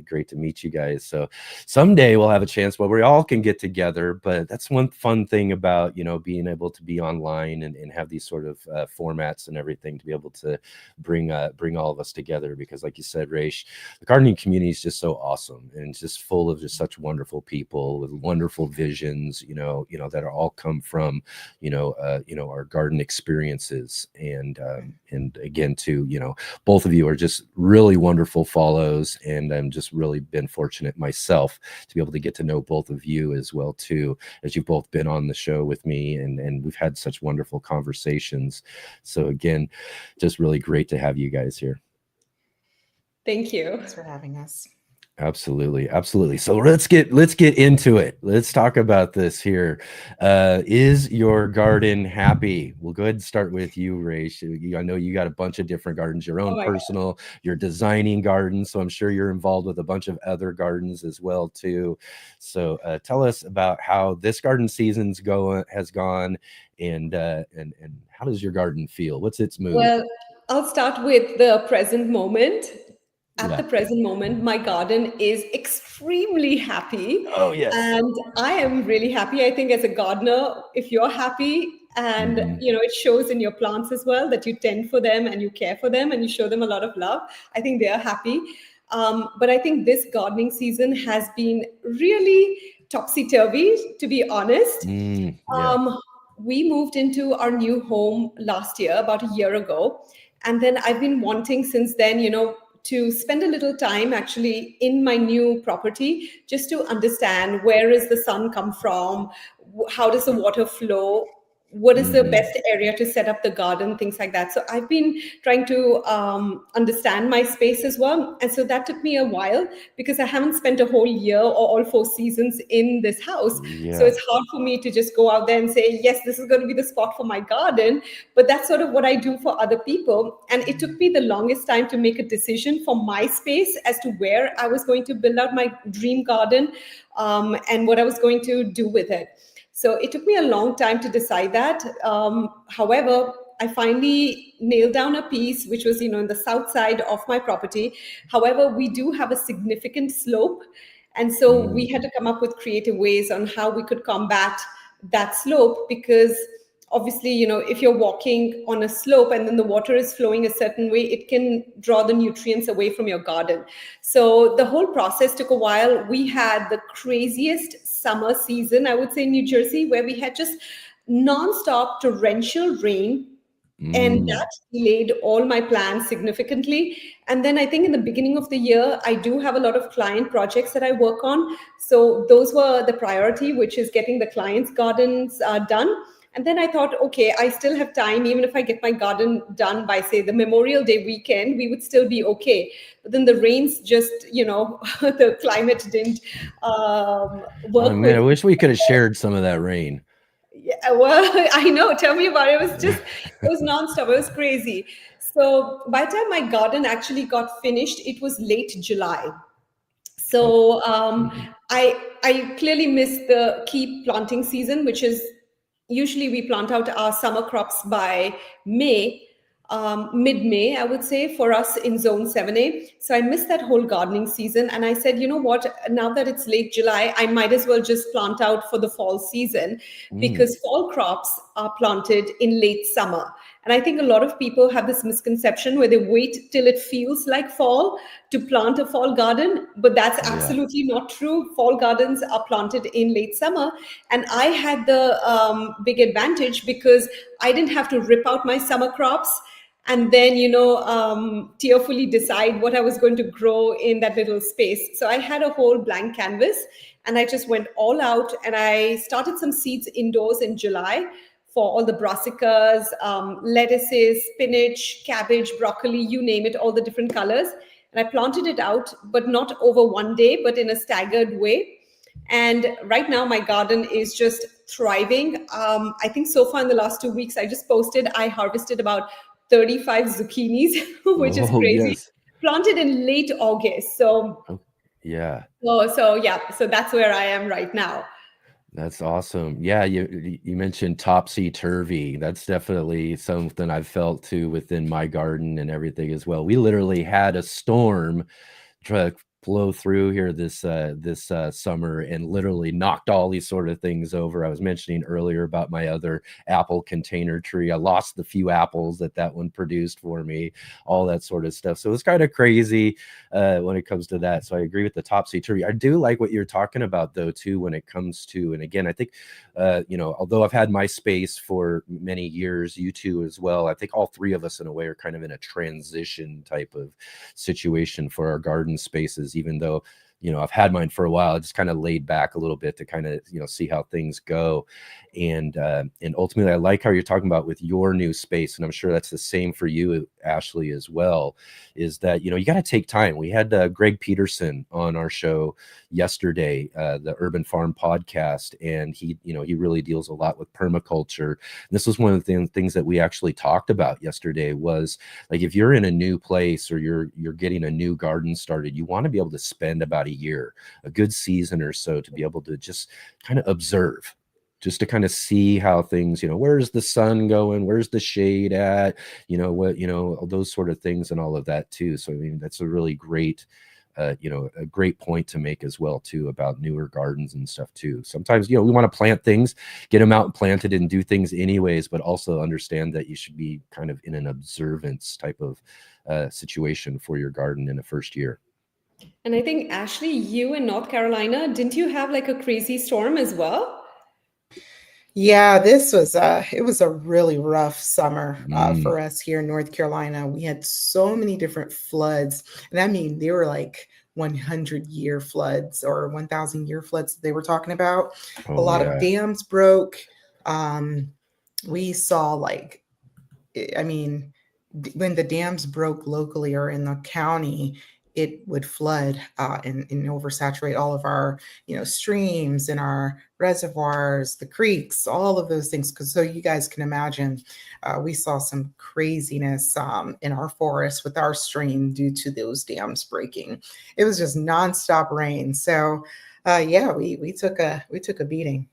great to meet you guys. So someday we'll have a chance where we all can get together. But that's one fun thing about being able to be online and have these sort of formats and everything to be able to bring all of us together. Because like you said, Resh, the gardening community is just so awesome and it's just full of just such wonderful people with wonderful visions, that are all come from, our garden experiences. And again, too, both of you are just really wonderful follows. And I'm just really been fortunate myself to be able to get to know both of you as well, too, as you've both been on the show with me and we've had such wonderful conversations. So again, just really great to have you guys here. Thank you. Thanks for having us. Absolutely. So let's get into it. Let's talk about this here. Is your garden happy? We'll go ahead and start with you, Resh. I know you got a bunch of different gardens, your own personal, you're designing gardens, so I'm sure you're involved with a bunch of other gardens as well too. So tell us about how this garden season's has gone, and how does your garden feel? What's its mood? Well, I'll start with the present moment. At the present moment, my garden is extremely happy. Oh, yes. And I am really happy. I think as a gardener, if you're happy and, it shows in your plants as well that you tend for them and you care for them and you show them a lot of love, I think they are happy. But I think this gardening season has been really topsy-turvy, to be honest. We moved into our new home last year, about a year ago. And then I've been wanting since then, to spend a little time actually in my new property, just to understand where is the sun come from, how does the water flow, what is the best area to set up the garden, things like that. So I've been trying to understand my space as well. And so that took me a while because I haven't spent a whole year or all 4 seasons in this house. So it's hard for me to just go out there and say, yes, this is going to be the spot for my garden. But that's sort of what I do for other people. And it took me the longest time to make a decision for my space as to where I was going to build out my dream garden and what I was going to do with it. So it took me a long time to decide that. However, I finally nailed down a piece, which was, in the south side of my property. However, we do have a significant slope. And so we had to come up with creative ways on how we could combat that slope, because obviously, if you're walking on a slope and then the water is flowing a certain way, it can draw the nutrients away from your garden. So the whole process took a while. We had the craziest summer season, I would say, in New Jersey, where we had just nonstop torrential rain, and that delayed all my plans significantly. And then I think in the beginning of the year, I do have a lot of client projects that I work on. So those were the priority, which is getting the clients' gardens done. And then I thought, okay, I still have time. Even if I get my garden done by, say, the Memorial Day weekend, we would still be okay. But then the rains just, the climate didn't work Oh man, with. I wish we could have shared some of that rain. Yeah, well, I know. Tell me about it. It was nonstop. It was crazy. So by the time my garden actually got finished, it was late July. So I clearly missed the key planting season, which is usually we plant out our summer crops by May, mid-May, I would say, for us in Zone 7A. So I missed that whole gardening season. And I said, you know what, now that it's late July, I might as well just plant out for the fall season, because fall crops are planted in late summer. And I think a lot of people have this misconception where they wait till it feels like fall to plant a fall garden, but that's absolutely not true. Fall gardens are planted in late summer. And I had the big advantage because I didn't have to rip out my summer crops and then, tearfully decide what I was going to grow in that little space. So I had a whole blank canvas and I just went all out, and I started some seeds indoors in July for all the brassicas, lettuces, spinach, cabbage, broccoli, you name it, all the different colors. And I planted it out, but not over one day, but in a staggered way. And right now my garden is just thriving. I think so far in the last 2 weeks, I just posted, I harvested about 35 zucchinis, which is crazy. Yes. Planted in late August. So yeah. So that's where I am right now. That's awesome. Yeah, you mentioned topsy-turvy. That's definitely something I've felt too within my garden and everything as well. We literally had a storm try to blow through here this summer and literally knocked all these sort of things over. I was mentioning earlier about my other apple container tree. I lost the few apples that one produced for me, all that sort of stuff. So it's kind of crazy when it comes to that. So I agree with the topsy-turvy. I do like what you're talking about though too when it comes to, and again, I think although I've had my space for many years, you too as well, I think all three of us in a way are kind of in a transition type of situation for our garden spaces, even though I've had mine for a while. I just kind of laid back a little bit to kind of see how things go, and ultimately I like how you're talking about with your new space, and I'm sure that's the same for you, Ashlie, as well, is that you got to take time. We had Greg Peterson on our show yesterday, the Urban Farm podcast, and he really deals a lot with permaculture. And this was one of the things that we actually talked about yesterday, was like, if you're in a new place or you're getting a new garden started, you want to be able to spend about a year, a good season or so, to be able to just kind of observe, just to kind of see how things, where's the sun going, where's the shade at, all those sort of things and all of that too. So I mean, that's a really great a great point to make as well too, about newer gardens and stuff too. Sometimes we want to plant things, get them out and planted and do things anyways, but also understand that you should be kind of in an observance type of situation for your garden in the first year. And I think, Ashlie, you in North Carolina, didn't you have like a crazy storm as well? Yeah, it was a really rough summer for us here in North Carolina. We had so many different floods, and I mean, they were like 100-year floods or 1,000-year floods that they were talking about. A lot of dams broke. We saw when the dams broke locally or in the county, it would flood and oversaturate all of our, streams and our reservoirs, the creeks, all of those things. So you guys can imagine, we saw some craziness in our forest with our stream due to those dams breaking. It was just nonstop rain. So we took a beating.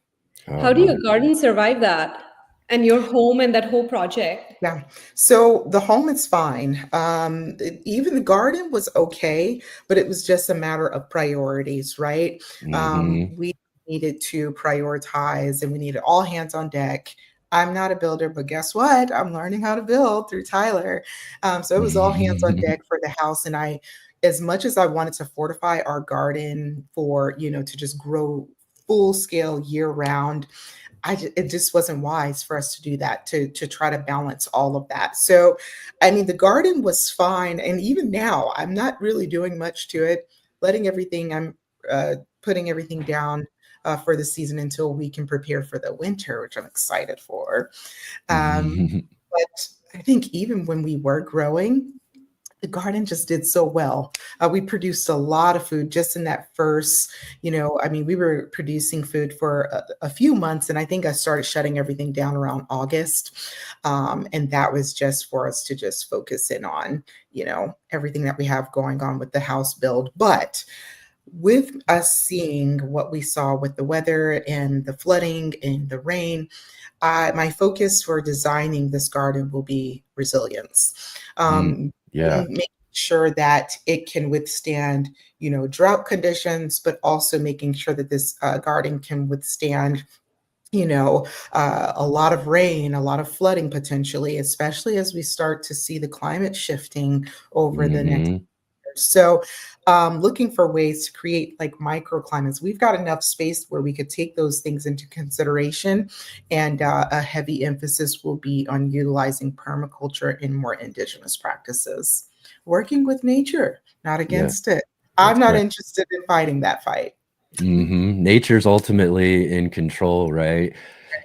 How do your garden survive that? And your home and that whole project? Yeah. So the home is fine. Even the garden was okay, but it was just a matter of priorities, right? We needed to prioritize and we needed all hands on deck. I'm not a builder, but guess what? I'm learning how to build through Tyler. So it was all hands on deck for the house. And as much as I wanted to fortify our garden for, to just grow full scale year round, it just wasn't wise for us to do that, to try to balance all of that. So, I mean, the garden was fine. And even now, I'm not really doing much to it, I'm putting everything down for the season until we can prepare for the winter, which I'm excited for. But I think even when we were growing, the garden just did so well. We produced a lot of food just in that first, I mean, we were producing food for a few months, and I think I started shutting everything down around August. And that was just for us to just focus in on, everything that we have going on with the house build. But with us seeing what we saw with the weather and the flooding and the rain, my focus for designing this garden will be resilience. Making sure that it can withstand, drought conditions, but also making sure that this garden can withstand, a lot of rain, a lot of flooding potentially, especially as we start to see the climate shifting over the next year. So looking for ways to create like microclimates. We've got enough space where we could take those things into consideration, and a heavy emphasis will be on utilizing permaculture and more indigenous practices. Working with nature, not against it. I'm not interested in fighting that fight. Nature's ultimately in control, right?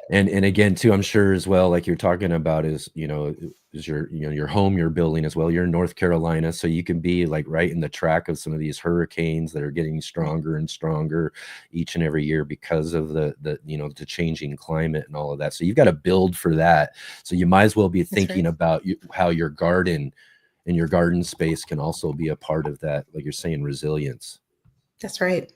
And again, too, I'm sure as well, like you're talking about is your home you're building as well. You're in North Carolina, so you can be like right in the track of some of these hurricanes that are getting stronger and stronger each and every year because of the changing climate and all of that. So you've got to build for that. So you might as well be thinking about how your garden and your garden space can also be a part of that, like you're saying, resilience. That's right.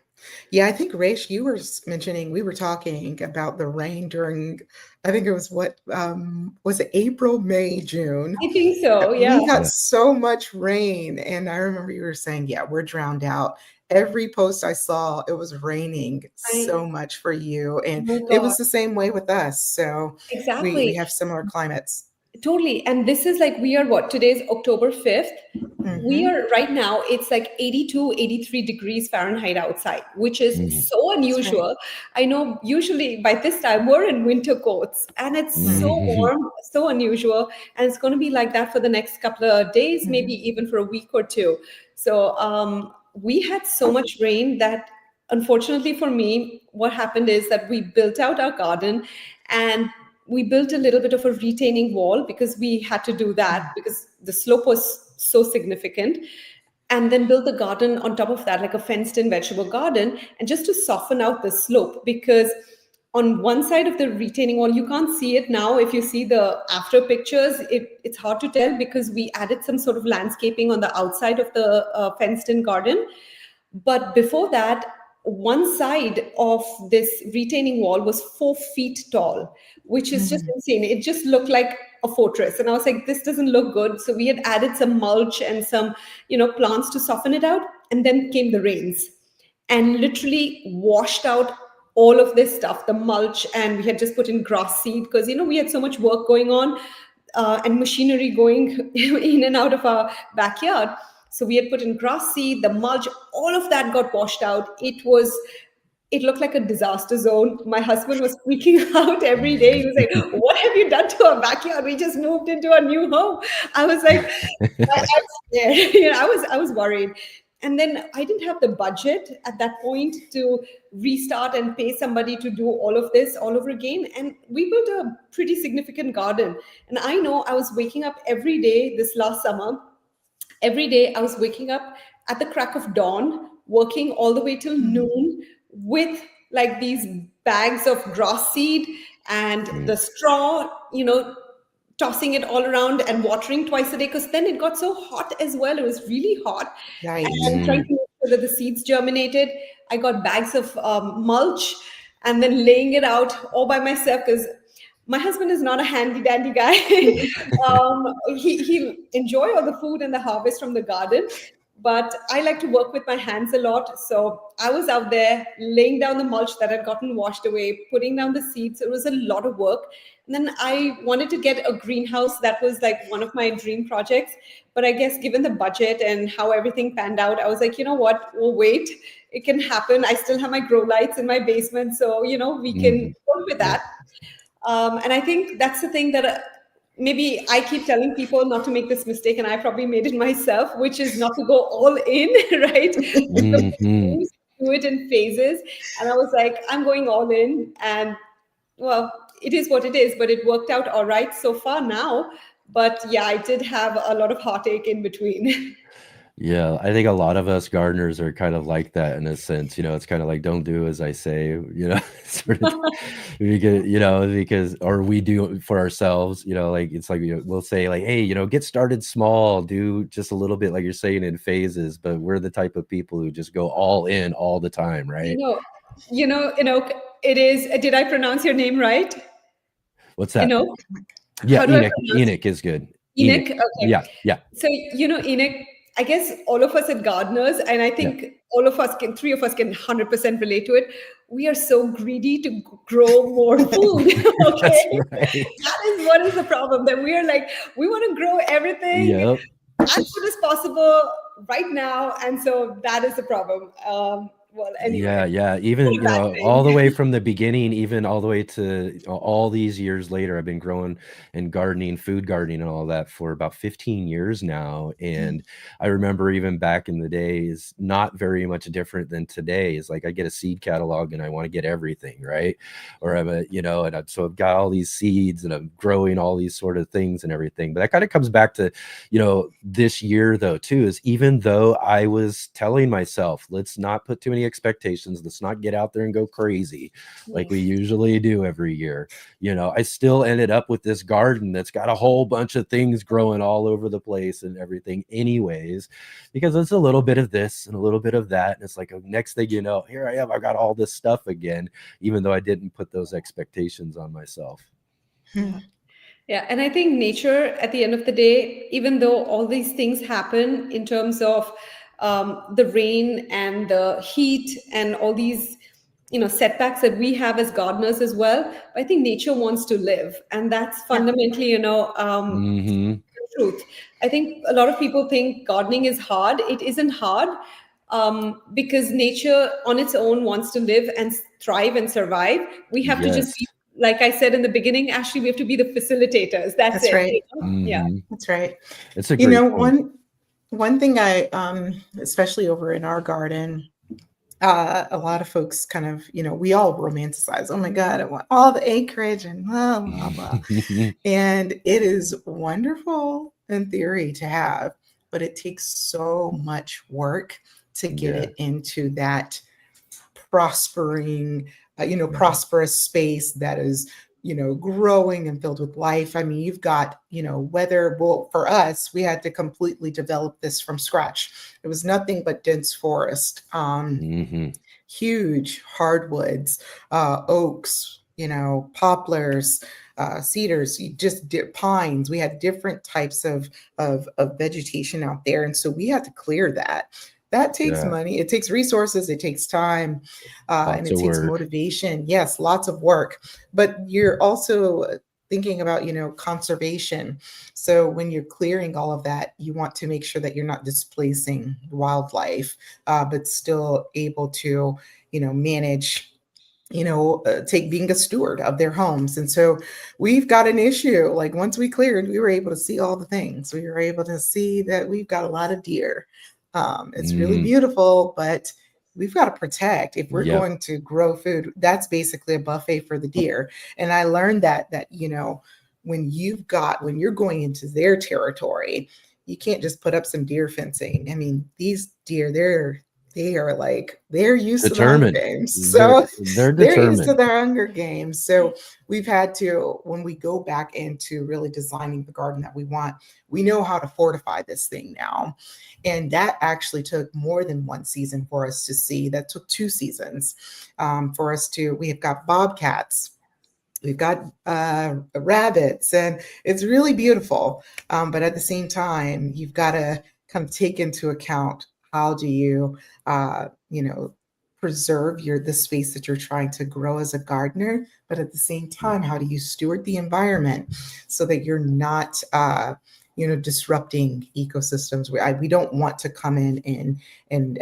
Yeah, I think Resh, you were mentioning, we were talking about the rain during, I think it was was it April, May, June? I think so, yeah. We got so much rain. And I remember you were saying, yeah, we're drowned out. Every post I saw, it was raining so much for you. And it was the same way with us. So exactly, we have similar climates. Totally. And this is like, we are today's October 5th. We are right now, it's like 82, 83 degrees Fahrenheit outside, which is so unusual. Right. I know usually by this time we're in winter coats, and it's so warm, so unusual. And it's going to be like that for the next couple of days, maybe even for a week or two. So we had so much rain that, unfortunately for me, what happened is that we built out our garden, and we built a little bit of a retaining wall because we had to do that because the slope was so significant, and then built the garden on top of that, like a fenced in vegetable garden, and just to soften out the slope, because on one side of the retaining wall, you can't see it now. If you see the after pictures, it's hard to tell because we added some sort of landscaping on the outside of the fenced in garden. But before that, one side of this retaining wall was 4 feet tall, which is just insane. It just looked like a fortress. And I was like, this doesn't look good. So we had added some mulch and some, plants to soften it out. And then came the rains and literally washed out all of this stuff, the mulch. And we had just put in grass seed because, we had so much work going on and machinery going in and out of our backyard. So we had put in grass seed, the mulch, all of that got washed out. It looked like a disaster zone. My husband was freaking out every day. He was like, what have you done to our backyard? We just moved into a new home. I was like, I was worried. And then I didn't have the budget at that point to restart and pay somebody to do all of this all over again. And we built a pretty significant garden. And I know I was waking up every day this last summer. Every day I was waking up at the crack of dawn, working all the way till noon with like these bags of grass seed and the straw, tossing it all around and watering twice a day, because then it got so hot as well. It was really hot. Right. And trying to make sure that the seeds germinated. I got bags of mulch and then laying it out all by myself because my husband is not a handy dandy guy. He'll enjoy all the food and the harvest from the garden, but I like to work with my hands a lot. So I was out there laying down the mulch that had gotten washed away, putting down the seeds. It was a lot of work. And then I wanted to get a greenhouse. That was like one of my dream projects. But I guess given the budget and how everything panned out, I was like, you know what, we'll wait. it can happen. I still have my grow lights in my basement, so we can work with that. And I think that's the thing that maybe I keep telling people not to make this mistake, and I probably made it myself, which is not to go all in, right? Do it in phases. And I was like, I'm going all in, and well, it is what it is, but it worked out all right so far now. But yeah, I did have a lot of heartache in between. Yeah, I think a lot of us gardeners are kind of like that in a sense. It's kind of like, don't do as I say, sort of, because, or we do for ourselves, like, it's like, we'll say like, hey, get started small, do just a little bit, like you're saying, in phases, but we're the type of people who just go all in all the time, right? It is, did I pronounce your name right? What's that? Enoch? Yeah, How do I Enoch. pronounce Enoch is good. Enoch? Okay. Yeah. So, Enoch, I guess all of us are gardeners, and I think all of us three of us can 100% relate to it. We are so greedy to grow more food. Okay. That's right. That is what is the problem, that we are like, we want to grow everything as soon as possible right now. And so that is the problem. Well, anyway. Yeah. Even, all the way from the beginning, even all the way to all these years later, I've been growing and gardening, food gardening and all that for about 15 years now. And I remember even back in the days, not very much different than today. Is like, I get a seed catalog and I want to get everything, right? Or so I've got all these seeds and I'm growing all these sort of things and everything. But that kind of comes back to, this year though, too, is even though I was telling myself, let's not put too many expectations, let's not get out there and go crazy like we usually do every year, I still ended up with this garden that's got a whole bunch of things growing all over the place and everything anyways, because it's a little bit of this and a little bit of that, and it's like, next thing you know, here I am, I got all this stuff again, even though I didn't put those expectations on myself. Yeah, and I think nature, at the end of the day, even though all these things happen in terms of the rain and the heat and all these, setbacks that we have as gardeners as well, I think nature wants to live, and that's fundamentally, the truth. I think a lot of people think gardening is hard. It isn't hard, because nature on its own wants to live and thrive and survive. We have to just be, like I said in the beginning, Ashlie, we have to be the facilitators. That's it. Right. Yeah, that's right. It's a great point. One thing I, especially over in our garden, a lot of folks kind of, we all romanticize, oh my God, I want all the acreage and blah, blah, blah. And it is wonderful in theory to have, but it takes so much work to get it into that prospering, prosperous space that is, growing and filled with life. I mean, you've got, for us, we had to completely develop this from scratch. It was nothing but dense forest, huge hardwoods, oaks, poplars, cedars, pines. We had different types of vegetation out there. And so we had to clear that. That takes money. It takes resources. It takes time, and it takes motivation. Yes, lots of work. But you're also thinking about, conservation. So when you're clearing all of that, you want to make sure that you're not displacing wildlife, but still able to, manage, being a steward of their homes. And so we've got an issue. Like once we cleared, we were able to see all the things. We were able to see that we've got a lot of deer. It's really beautiful, but we've got to protect. If we're going to grow food, that's basically a buffet for the deer. And I learned that, when you're going into their territory, you can't just put up some deer fencing. I mean, these deer, they're used to the Hunger Games. So they're used to the Hunger Games. So we've had to, when we go back into really designing the garden that we want, we know how to fortify this thing now. And that actually took more than one season for us to see. That took 2 seasons for us to, we have got bobcats. We've got rabbits, and it's really beautiful. But at the same time, you've got to kind of take into account, how do you, preserve the space that you're trying to grow as a gardener, but at the same time, how do you steward the environment so that you're not, disrupting ecosystems? We don't want to come in and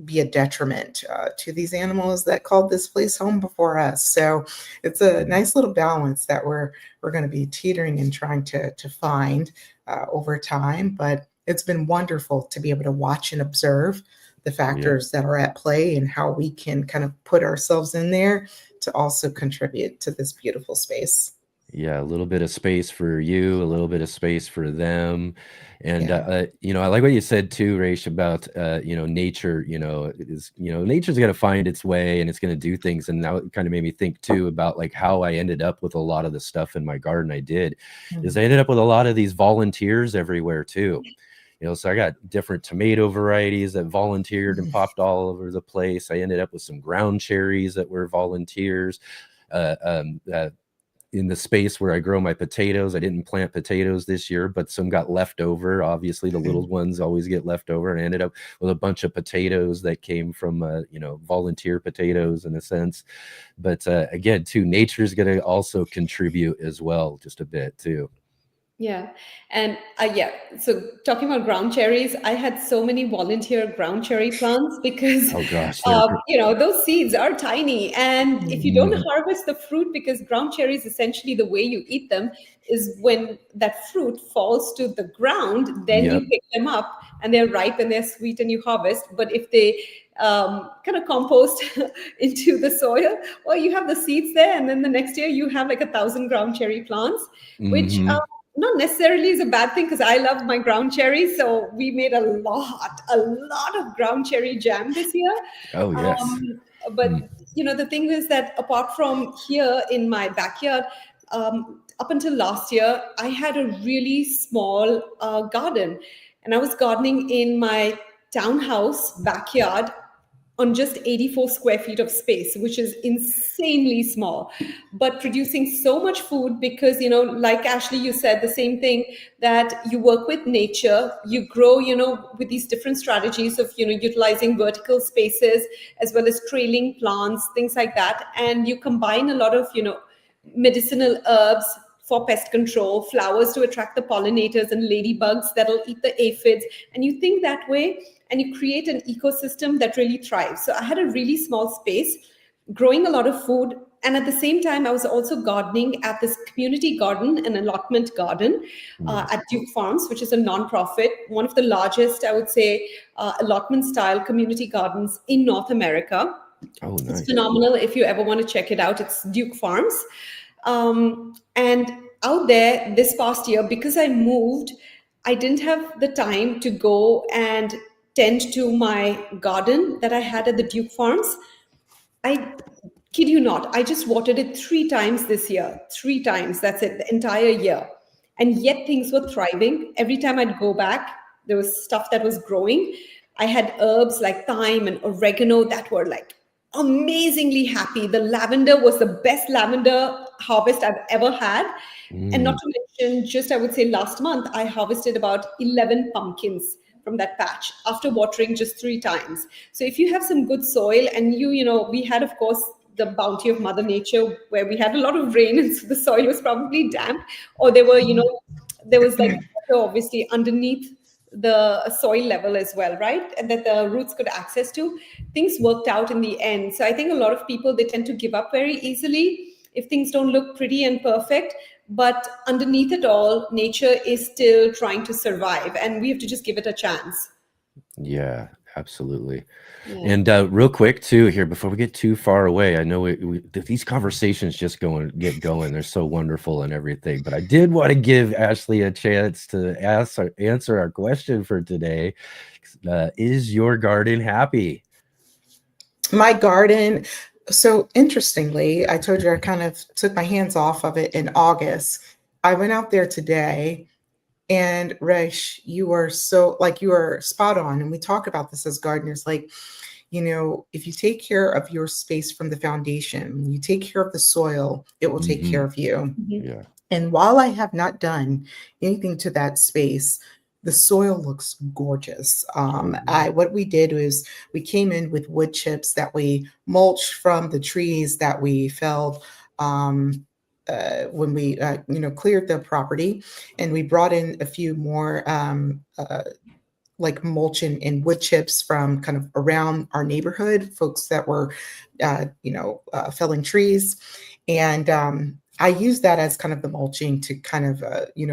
be a detriment to these animals that called this place home before us. So it's a nice little balance that we're going to be teetering and trying to find over time. But it's been wonderful to be able to watch and observe the factors that are at play and how we can kind of put ourselves in there to also contribute to this beautiful space. Yeah, a little bit of space for you, a little bit of space for them. And, Yeah. I like what you said too, Raish, about, nature, nature's going to find its way and it's going to do things. And now it kind of made me think too about like how I ended up with a lot of the stuff in my garden I did, is I ended up with a lot of these volunteers everywhere too. So I got different tomato varieties that volunteered and popped all over the place. I ended up with some ground cherries that were volunteers. In the space where I grow my potatoes, I didn't plant potatoes this year, but some got left over. Obviously, the little ones always get left over, and I ended up with a bunch of potatoes that came from, volunteer potatoes in a sense. But again, too, nature's going to also contribute as well, just a bit too. Yeah. And so talking about ground cherries, I had so many volunteer ground cherry plants because, Oh gosh, those seeds are tiny. And if you don't harvest the fruit, because ground cherries, essentially the way you eat them is when that fruit falls to the ground, then you pick them up and they're ripe and they're sweet and you harvest. But if they kind of compost into the soil, well, you have the seeds there. And then the next year you have like 1,000 ground cherry plants, which not necessarily is a bad thing because I love my ground cherries. So we made a lot of ground cherry jam this year. Oh, yes. But, the thing is that apart from here in my backyard, up until last year, I had a really small garden. And I was gardening in my townhouse backyard on just 84 square feet of space, which is insanely small, but producing so much food because, like Ashlie, you said the same thing, that you work with nature, you grow, with these different strategies of, utilizing vertical spaces as well as trailing plants, things like that. And you combine a lot of, medicinal herbs for pest control, flowers to attract the pollinators and ladybugs that'll eat the aphids. And you think that way, and you create an ecosystem that really thrives. So I had a really small space, growing a lot of food. And at the same time, I was also gardening at this community garden, an allotment garden at Duke Farms, which is a nonprofit, one of the largest, I would say, allotment style community gardens in North America. Oh, nice. It's phenomenal. If you ever want to check it out, it's Duke Farms. And out there this past year, because I moved, I didn't have the time to go and tend to my garden that I had at the Duke Farms. I kid you not, I just watered it 3 times this year. 3 times, that's it, the entire year. And yet things were thriving. Every time I'd go back, there was stuff that was growing. I had herbs like thyme and oregano that were like amazingly happy. The lavender was the best lavender harvest I've ever had. And not to mention, just I would say last month, I harvested about 11 pumpkins from that patch after watering just 3 times. So if you have some good soil and we had, of course, the bounty of Mother Nature where we had a lot of rain and so the soil was probably damp, or there were, there was like water obviously underneath the soil level as well, right? And that the roots could access to. Things worked out in the end. So I think a lot of people, they tend to give up very easily if things don't look pretty and perfect. But underneath it all, nature is still trying to survive, and we have to just give it a chance. Yeah, absolutely. Yeah. And real quick too here, before we get too far away, I know these conversations just get going. They're so wonderful and everything, but I did want to give Ashlie a chance to answer our question for today. Is your garden happy? My garden, so interestingly, I told you I kind of took my hands off of it in August. I went out there today, and Resh, you are spot on. And we talk about this as gardeners, like, if you take care of your space from the foundation, you take care of the soil, it will take care of you. Yeah. And while I have not done anything to that space, the soil looks gorgeous. What we did was we came in with wood chips that we mulched from the trees that we felled when we cleared the property, and we brought in a few more like mulch and wood chips from kind of around our neighborhood, folks that were, felling trees. And I use that as kind of the mulching to kind of,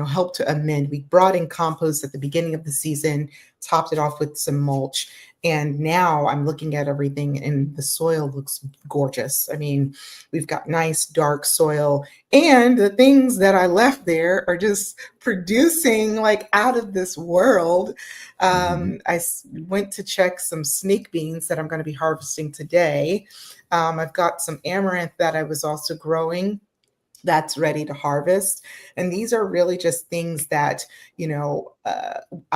help to amend. We brought in compost at the beginning of the season, topped it off with some mulch. And now I'm looking at everything and the soil looks gorgeous. I mean, we've got nice dark soil, and the things that I left there are just producing like out of this world. Went to check some snake beans that I'm going to be harvesting today. I've got some amaranth that I was also growing that's ready to harvest. And these are really just things that,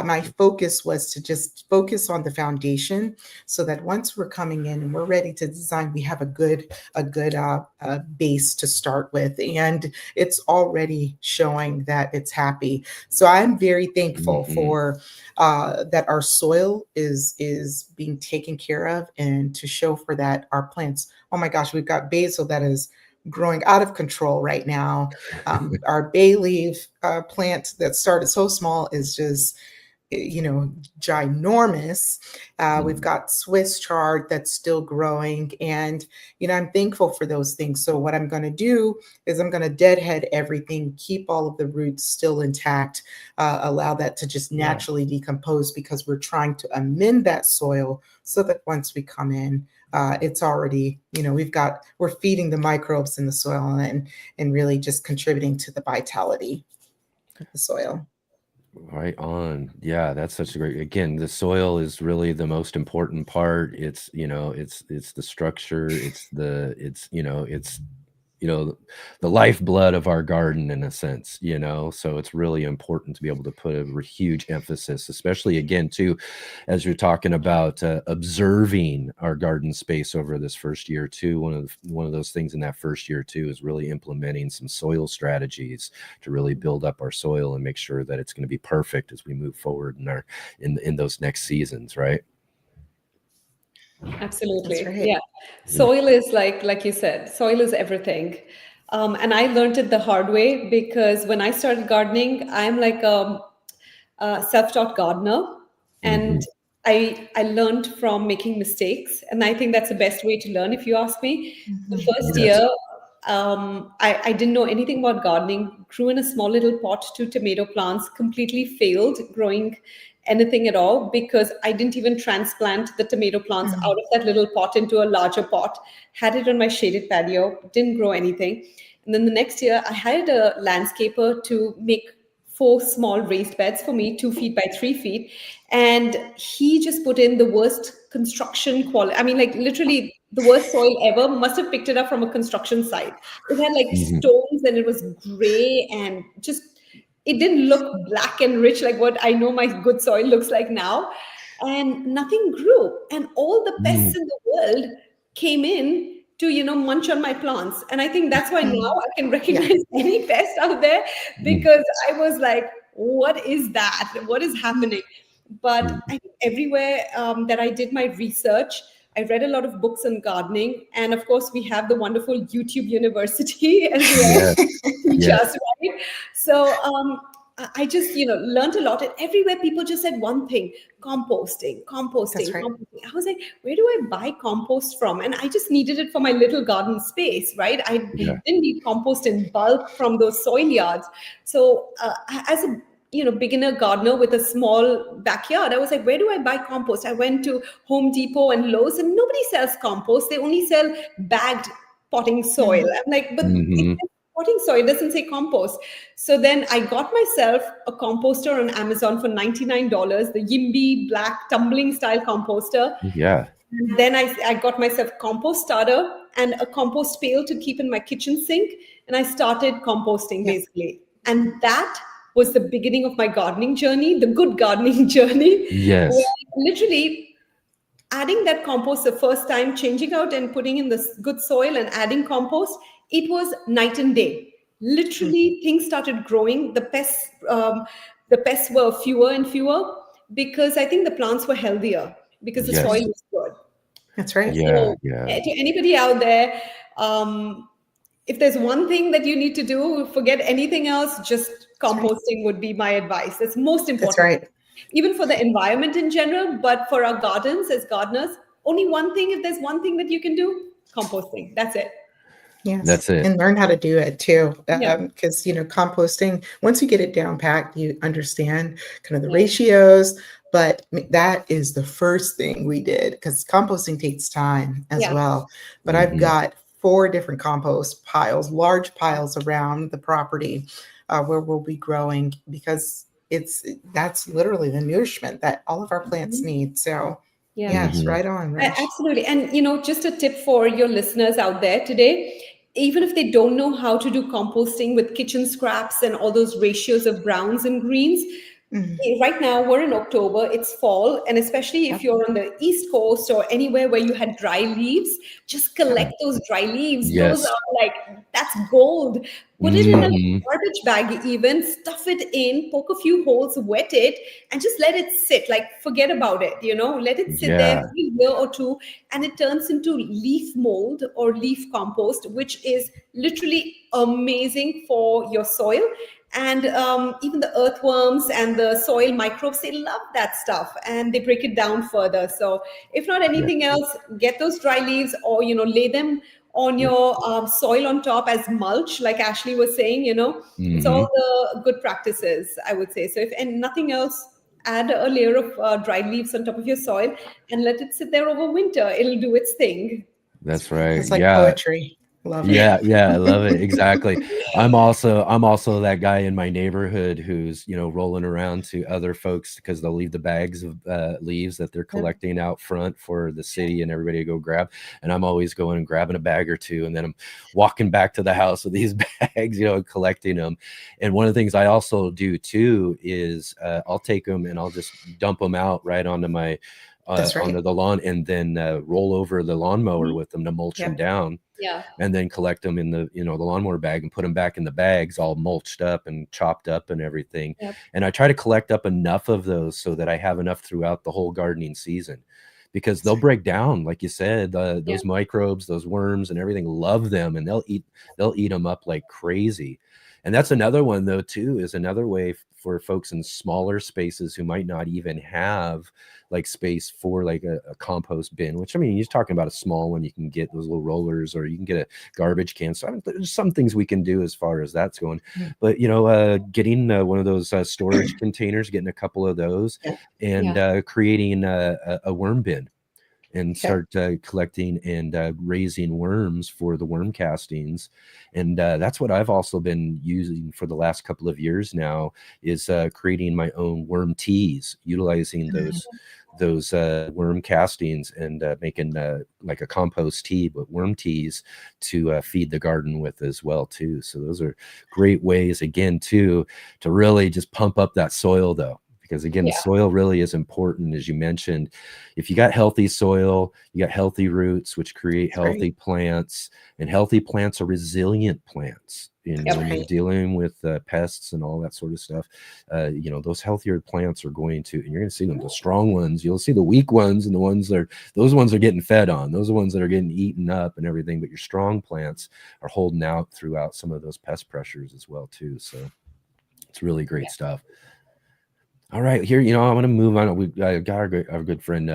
my focus was to just focus on the foundation so that once we're coming in and we're ready to design, we have a good base to start with. And it's already showing that it's happy. So I'm very thankful for that our soil is being taken care of, and to show for that our plants. Oh my gosh, we've got basil that is growing out of control right now. Our bay leaf plant that started so small is just, ginormous. We've got Swiss chard that's still growing, and I'm thankful for those things. So what I'm going to do is I'm going to deadhead everything, keep all of the roots still intact, allow that to just naturally decompose, because we're trying to amend that soil so that once we come in, it's already, we're feeding the microbes in the soil and really just contributing to the vitality of the soil. Right on. Yeah, that's such a great, again, the soil is really the most important part. It's, it's the structure, it's the lifeblood of our garden in a sense, so it's really important to be able to put a huge emphasis, especially again too, as you're talking about observing our garden space over this first year too. One of those things in that first year too is really implementing some soil strategies to really build up our soil and make sure that it's going to be perfect as we move forward in those next seasons, right? Absolutely. That's right. Yeah. Soil is like you said, soil is everything. And I learned it the hard way, because when I started gardening, I'm like a self-taught gardener, and I learned from making mistakes. And I think that's the best way to learn, if you ask me. The first year, I didn't know anything about gardening, grew in a small little pot 2 tomato plants, completely failed growing anything at all, because I didn't even transplant the tomato plants out of that little pot into a larger pot, had it on my shaded patio, didn't grow anything. And then the next year I hired a landscaper to make 4 small raised beds for me, 2 feet by 3 feet. And he just put in the worst construction quality. I mean, like literally the worst soil ever. Must have picked it up from a construction site. It had like stones, and it was gray, and just, it didn't look black and rich like what I know my good soil looks like now. And nothing grew. And all the pests in the world came in to, munch on my plants. And I think that's why now I can recognize any pest out there, because I was like, what is that? What is happening? But I think everywhere that I did my research, I read a lot of books on gardening. And of course, we have the wonderful YouTube University as well. Teach us, right? So I just, learned a lot. And everywhere people just said one thing: composting. Right. I was like, where do I buy compost from? And I just needed it for my little garden space, right? I didn't need compost in bulk from those soil yards. So as a beginner gardener with a small backyard, I was like, where do I buy compost? I went to Home Depot and Lowe's, and nobody sells compost. They only sell bagged potting soil. I'm like, but it says potting soil, it doesn't say compost. So then I got myself a composter on Amazon for $99, the Yimby black tumbling style composter. Yeah. And then I got myself a compost starter and a compost pail to keep in my kitchen sink. And I started composting basically. And that was the beginning of my gardening journey, the good gardening journey. Yes. Where literally adding that compost the first time, changing out and putting in this good soil and adding compost, it was night and day. Literally, things started growing. The pests were fewer and fewer, because I think the plants were healthier, because the soil was good. That's right. So, to anybody out there, if there's one thing that you need to do, forget anything else, just composting would be my advice. That's most important. That's right. even for the environment in general, but for our gardens as gardeners, only one thing, if there's one thing that you can do, composting. That's it. Yes, That's it. and learn how to do it too. Yeah. Because composting, once you get it down packed, you understand kind of the Yeah. ratios. But that is the first thing we did, because composting takes time as Yeah. well. But I've Mhm. got 4 different compost piles, large piles around the property where we'll be growing, because that's literally the nourishment that all of our plants need. So Yeah. yes, Mhm. right on, Resh. Absolutely. And, just a tip for your listeners out there today, even if they don't know how to do composting with kitchen scraps and all those ratios of browns and greens, Mhm. right now we're in October, it's fall, and especially if Yep. you're on the East Coast or anywhere where you had dry leaves, just collect those dry leaves. Those Yes. are like, that's gold. Put it in a Mhm. garbage bag, even stuff it in, poke a few holes, wet it, and just let it sit. Like, forget about it, let it sit there Yeah. for a year or two, and it turns into leaf mold or leaf compost, which is literally amazing for your soil. And even the earthworms and the soil microbes, they love that stuff, and they break it down further. So if not Yeah. anything else, get those dry leaves, or lay them on your soil on top as mulch, like Ashlie was saying. It's all Mhm. the good practices, I would say. So if and nothing else, add a layer of dried leaves on top of your soil and let it sit there over winter. It'll do its thing. That's right. It's like Yeah. poetry. Love it. Yeah, yeah, I love it. Exactly. I'm also that guy in my neighborhood who's, rolling around to other folks because they'll leave the bags of leaves that they're Yep. collecting out front for the city and everybody to go grab. And I'm always going and grabbing a bag or two, and then I'm walking back to the house with these bags, and collecting them. And one of the things I also do too is I'll take them and I'll just dump them out right onto my That's right. onto the lawn, and then roll over the lawnmower with them to mulch them Yep. down. Yeah. And then collect them in the the lawnmower bag and put them back in the bags all mulched up and chopped up and everything. Yep. And I try to collect up enough of those so that I have enough throughout the whole gardening season, because they'll break down, like you said, those microbes, those worms and everything love them, and they'll eat them up like crazy. And that's another one though too, is another way for folks in smaller spaces who might not even have like space for like a compost bin, which, I mean, you're talking about a small one. You can get those little rollers, or you can get a garbage can. So there's some things we can do as far as that's going. Yeah. But getting one of those storage containers, getting a couple of those, Yeah. and creating a worm bin, and Yeah. start collecting and raising worms for the worm castings. And that's what I've also been using for the last couple of years now, is creating my own worm teas, utilizing those worm castings, and making like a compost tea, but worm teas to feed the garden with as well too. So those are great ways, again, to really just pump up that soil though, because again, the soil really is important. As you mentioned, if you got healthy soil, you got healthy roots, which create That's right. healthy plants, and healthy plants are resilient plants. And That's when you're right. dealing with pests and all that sort of stuff, those healthier plants are going to, and you're going to see them, the strong ones. You'll see the weak ones, and those ones are getting fed on. Those are the ones that are getting eaten up and everything. But your strong plants are holding out throughout some of those pest pressures as well too. So it's really great stuff. All right, here, I want to move on. We got our good friend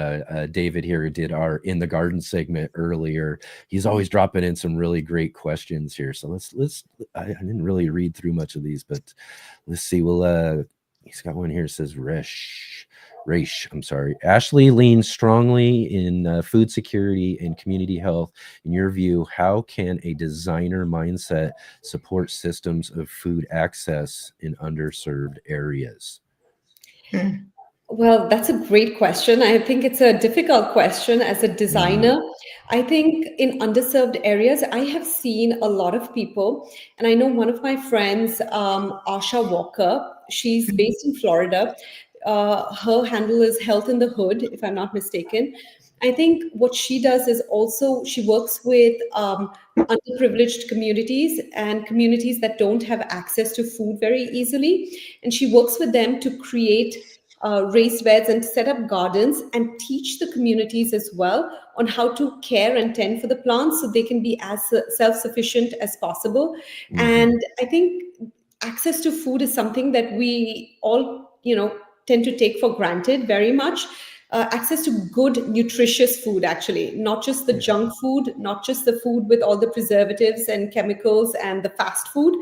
David here, who did our In the Garden segment earlier. He's always dropping in some really great questions here. So let's. I didn't really read through much of these, but let's see. He's got one here that says Resh. I'm sorry. Ashlie leans strongly in food security and community health. In your view, how can a designer mindset support systems of food access in underserved areas? Well, that's a great question. I think it's a difficult question as a designer. I think in underserved areas, I have seen a lot of people, and I know one of my friends, Asha Walker, she's based in Florida. Her handle is Health in the Hood, if I'm not mistaken. I think what she does is also she works with underprivileged communities and communities that don't have access to food very easily. And she works with them to create raised beds and set up gardens, and teach the communities as well on how to care and tend for the plants so they can be as self-sufficient as possible. And I think access to food is something that we all, tend to take for granted very much. Access to good, nutritious food, actually, not just the junk food, not just the food with all the preservatives and chemicals and the fast food,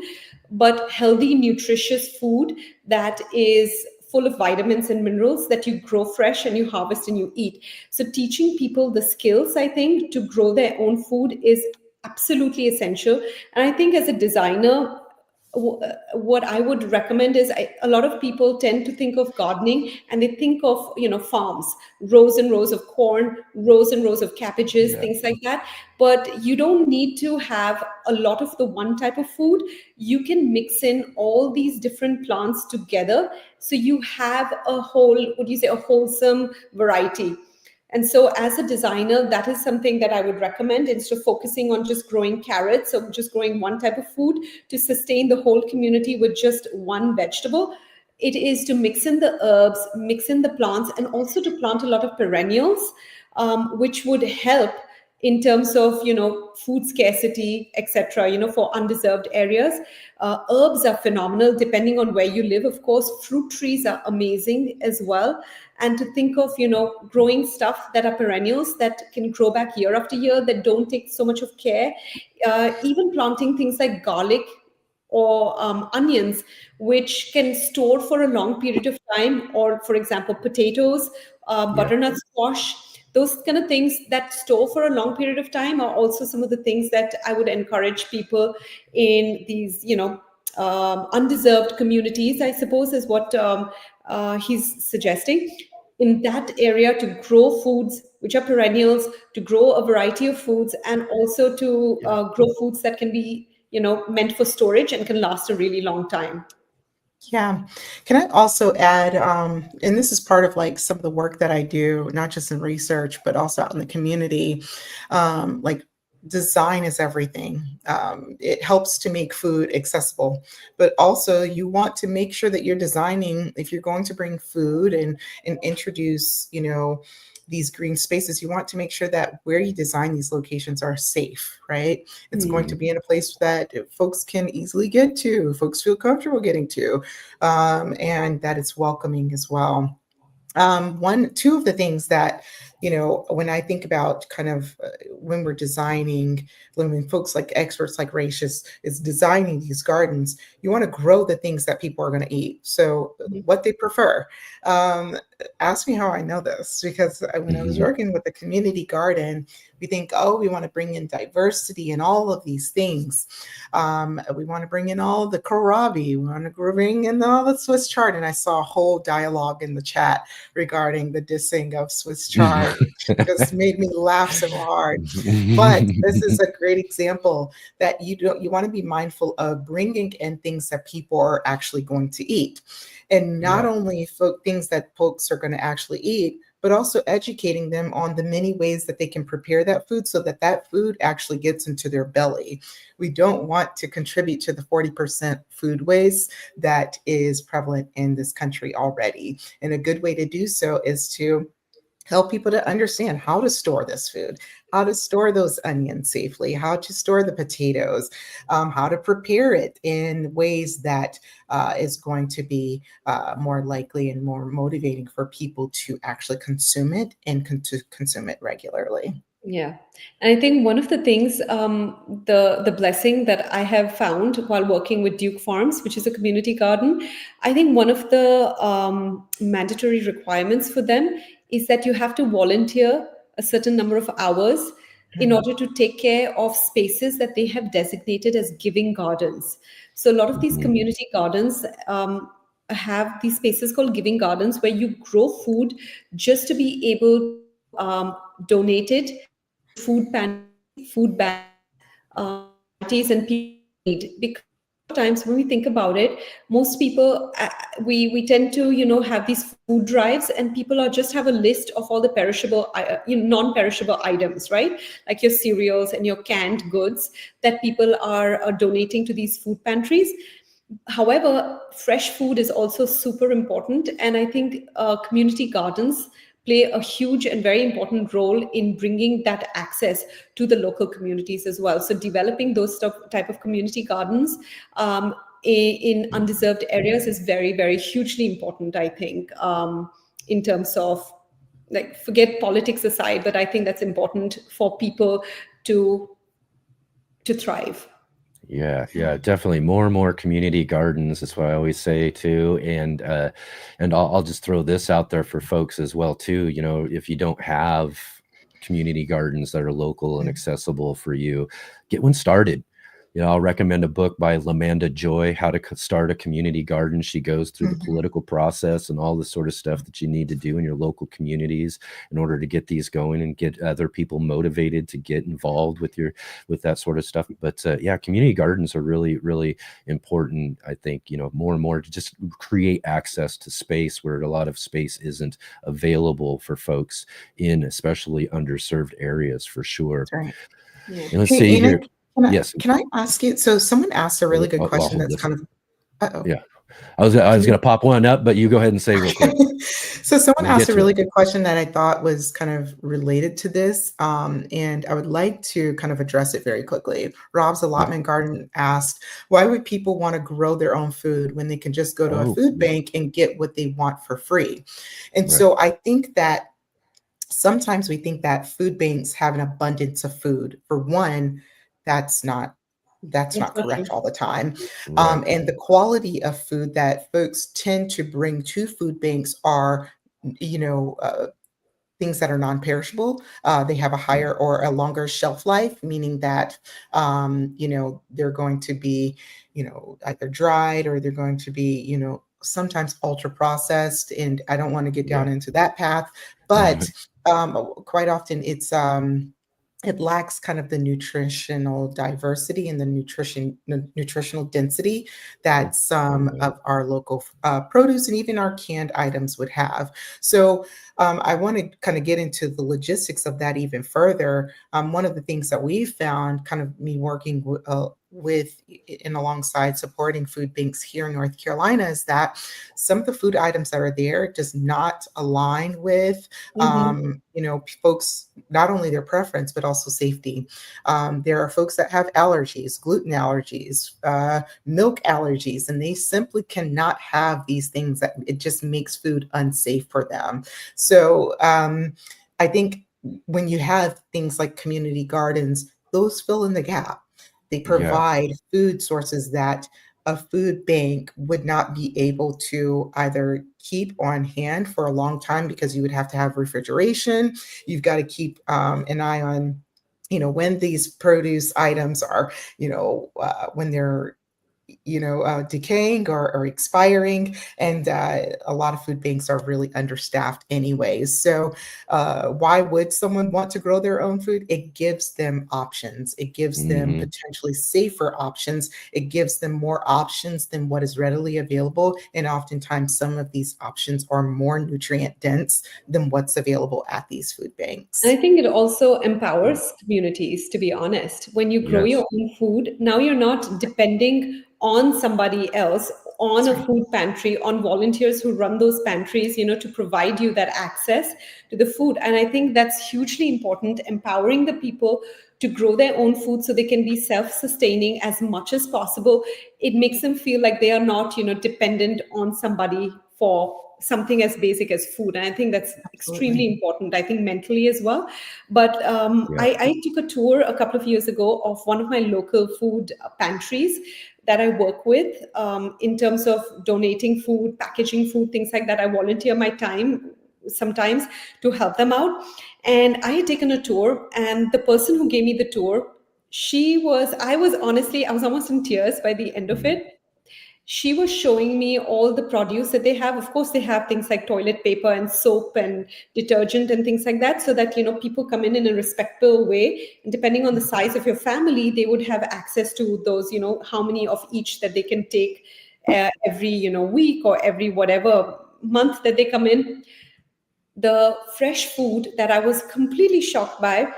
but healthy, nutritious food that is full of vitamins and minerals that you grow fresh and you harvest and you eat. So teaching people the skills, I think, to grow their own food is absolutely essential. And I think as a designer, what I would recommend is a lot of people tend to think of gardening and they think of, farms, rows and rows of corn, rows and rows of cabbages, things like that. But you don't need to have a lot of the one type of food. You can mix in all these different plants together. So you have a wholesome variety. And so as a designer, that is something that I would recommend, instead of focusing on just growing carrots or just growing one type of food to sustain the whole community with just one vegetable. It is to mix in the herbs, mix in the plants, and also to plant a lot of perennials, which would help in terms of, food scarcity, etc., for undeserved areas. Herbs are phenomenal depending on where you live. Of course, fruit trees are amazing as well. And to think of, growing stuff that are perennials that can grow back year after year, that don't take so much of care. Even planting things like garlic or onions, which can store for a long period of time, or for example, potatoes, butternut squash, those kind of things that store for a long period of time are also some of the things that I would encourage people in these, undeserved communities, I suppose, is what he's suggesting. In that area, to grow foods which are perennials, to grow a variety of foods, and also to grow foods that can be, meant for storage and can last a really long time. Yeah. Can I also add, and this is part of like some of the work that I do, not just in research, but also out in the community, like design is everything. It helps to make food accessible, but also you want to make sure that you're designing, if you're going to bring food and introduce, these green spaces, you want to make sure that where you design these locations are safe, right? It's going to be in a place that folks can easily get to, folks feel comfortable getting to, and that it's welcoming as well. Two of the things that, when I think about kind of when we're designing, when folks like experts like Resh is designing these gardens, you want to grow the things that people are going to eat. So what they prefer. Ask me how I know this, because when I was working with the community garden, we think, we want to bring in diversity and all of these things. We want to bring in all the kohlrabi. We want to bring in all the Swiss chard. And I saw a whole dialogue in the chat regarding the dissing of Swiss chard, which just made me laugh so hard. But this is a great example that you want to be mindful of bringing in things that people are actually going to eat. And not only things that folks are going to actually eat, but also educating them on the many ways that they can prepare that food so that that food actually gets into their belly. We don't want to contribute to the 40% food waste that is prevalent in this country already. And a good way to do so is to help people to understand how to store this food, how to store those onions safely, how to store the potatoes, how to prepare it in ways that is going to be more likely and more motivating for people to actually consume it and to consume it regularly. Yeah. And I think one of the things, the blessing that I have found while working with Duke Farms, which is a community garden, I think one of the mandatory requirements for them is that you have to volunteer a certain number of hours in order to take care of spaces that they have designated as giving gardens. So a lot of these community gardens have these spaces called giving gardens, where you grow food just to be able to donate it to food pantries, food banks, charities, and people in need. Because times when we think about it, most people we tend to have these food drives, and people just have a list of all the perishable non-perishable items, right? Like your cereals and your canned goods that people are donating to these food pantries. However, fresh food is also super important, and I think community gardens play a huge and very important role in bringing that access to the local communities as well. So developing those type of community gardens in undeserved areas is very, very hugely important, I think, in terms of, like, forget politics aside, but I think that's important for people to thrive. Yeah, definitely more and more community gardens. That's what I always say too. And I'll just throw this out there for folks as well too. You know, if you don't have community gardens that are local and accessible for you, get one started. You know, I'll recommend a book by Lamanda Joy, How to Start a Community Garden. She goes through the political process and all the sort of stuff that you need to do in your local communities in order to get these going and get other people motivated to get involved with that sort of stuff. But yeah, community gardens are really, really important. I think, you know, more and more to just create access to space where a lot of space isn't available for folks in especially underserved areas, for sure. That's right. Yeah. And let's Hey, see Enoch, here. Can Yes. I ask you? So someone asked a really good I'll question hold that's this. kind of, uh-oh. Yeah. I was going to pop one up, but you go ahead and say real quick. So someone We'll asked get a to really it. good question that I thought was kind of related to this, and I would like to kind of address it very quickly. Rob's Allotment Garden asked, why would people want to grow their own food when they can just go to a Oh, food yeah. bank and get what they want for free? And Right. so I think that sometimes we think that food banks have an abundance of food. For one, that's not correct all the time. Right. And the quality of food that folks tend to bring to food banks are, you know, things that are non-perishable. They have a higher or a longer shelf life, meaning that, you know, they're going to be, you know, either dried or they're going to be, you know, sometimes ultra processed. And I don't want to get down Yeah. into that path, but quite often it's, it lacks kind of the nutritional diversity and the nutritional density that some of our local produce and even our canned items would have. So I want to kind of get into the logistics of that even further. One of the things that we've found, kind of me working with and alongside supporting food banks here in North Carolina, is that some of the food items that are there does not align with, you know, folks, not only their preference, but also safety. There are folks that have allergies, gluten allergies, milk allergies, and they simply cannot have these things. That it just makes food unsafe for them. So I think when you have things like community gardens, those fill in the gap. They provide food sources that a food bank would not be able to either keep on hand for a long time, because you would have to have refrigeration. You've got to keep an eye on, you know, when these produce items are, you know, when they're, you know, decaying or expiring. And a lot of food banks are really understaffed anyways. So why would someone want to grow their own food? It gives them options. It gives them potentially safer options. It gives them more options than what is readily available. And oftentimes some of these options are more nutrient dense than what's available at these food banks. And I think it also empowers communities, to be honest. When you grow your own food, now you're not depending on somebody else, on a food pantry, on volunteers who run those pantries, you know, to provide you that access to the food. And I think that's hugely important, empowering the people to grow their own food so they can be self-sustaining as much as possible. It makes them feel like they are not, you know, dependent on somebody for something as basic as food. And I think that's extremely important, I think mentally as well. But I took a tour a couple of years ago of one of my local food pantries that I work with, in terms of donating food, packaging food, things like that. I volunteer my time sometimes to help them out. And I had taken a tour, and the person who gave me the tour, I was almost in tears by the end of it. She was showing me all the produce that they have. Of course, they have things like toilet paper and soap and detergent and things like that, so that, you know, people come in a respectful way. And depending on the size of your family, they would have access to those, you know, how many of each that they can take every, you know, week or every whatever month that they come in. The fresh food that I was completely shocked by,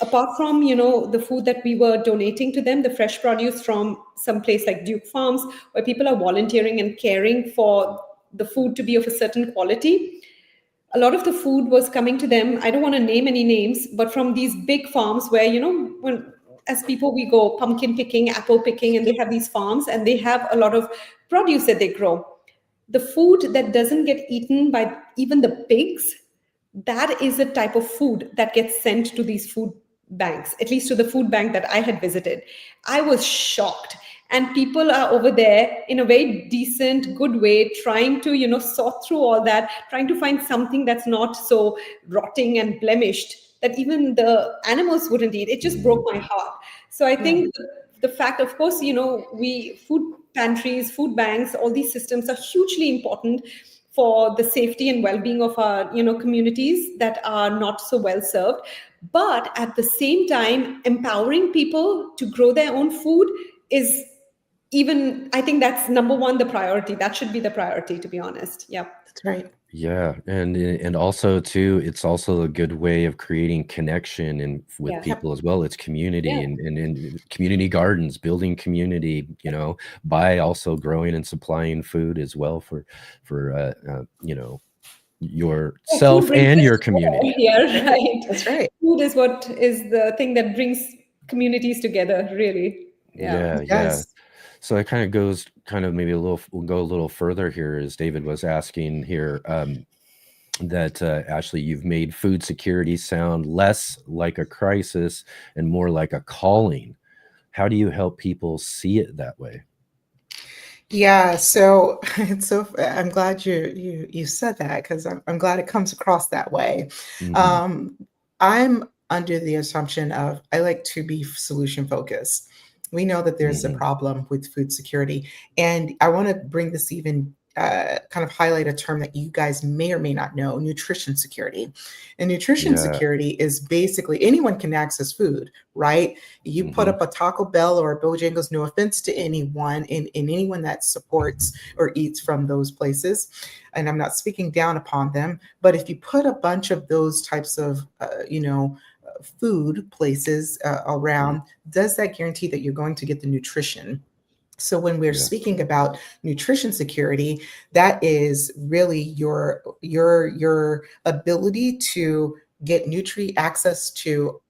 apart from, you know, the food that we were donating to them, the fresh produce from some place like Duke Farms, where people are volunteering and caring for the food to be of a certain quality. A lot of the food was coming to them, I don't want to name any names, but from these big farms where, you know, when as people, we go pumpkin picking, apple picking, and they have these farms and they have a lot of produce that they grow. The food that doesn't get eaten by even the pigs, that is a type of food that gets sent to these food banks, at least to the food bank that I had visited. I was shocked. And people are over there in a very decent, good way, trying to, sort through all that, trying to find something that's not so rotting and blemished that even the animals wouldn't eat. It just broke my heart. So I think the fact, of course, we food pantries, food banks, all these systems are hugely important for the safety and well-being of our communities that are not so well served. But at the same time, empowering people to grow their own food is even, I think that's number one, the priority. That should be the priority, to be honest. Yeah. That's right. Yeah, and also too, it's also a good way of creating connection and with Yeah. people as well. It's community Yeah. and community gardens, building community, by also growing and supplying food as well for yourself Food brings and us your together. community. Yeah, right. That's right. Food is what is the thing that brings communities together, really. Yeah. Yeah. So it kind of goes maybe we'll go a little further here, as David was asking here, that Ashlie, you've made food security sound less like a crisis and more like a calling. How do you help people see it that way? Yeah, so I'm glad you said that, because I'm glad it comes across that way. Mhm. I'm under the assumption of, I like to be solution focused. We know that there's a Mhm. problem with food security, and I want to bring this even kind of highlight a term that you guys may or may not know: nutrition security. And nutrition Yeah. security is basically anyone can access food, right? You put Mhm. up a Taco Bell or a Bojangles, no offense to anyone, and anyone that supports or eats from those places, and I'm not speaking down upon them, but if you put a bunch of those types of, food places around, does that guarantee that you're going to get the nutrition? So when we're Yeah. speaking about nutrition security, that is really your ability to get access to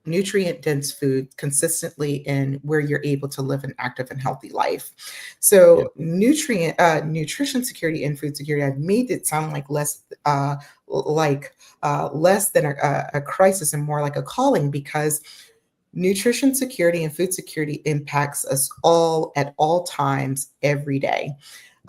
nutrient dense food consistently in where you're able to live an active and healthy life. Yeah. So nutrition security and food security, I've made it sound like less less than a crisis and more like a calling, because nutrition security and food security impacts us all at all times, every day.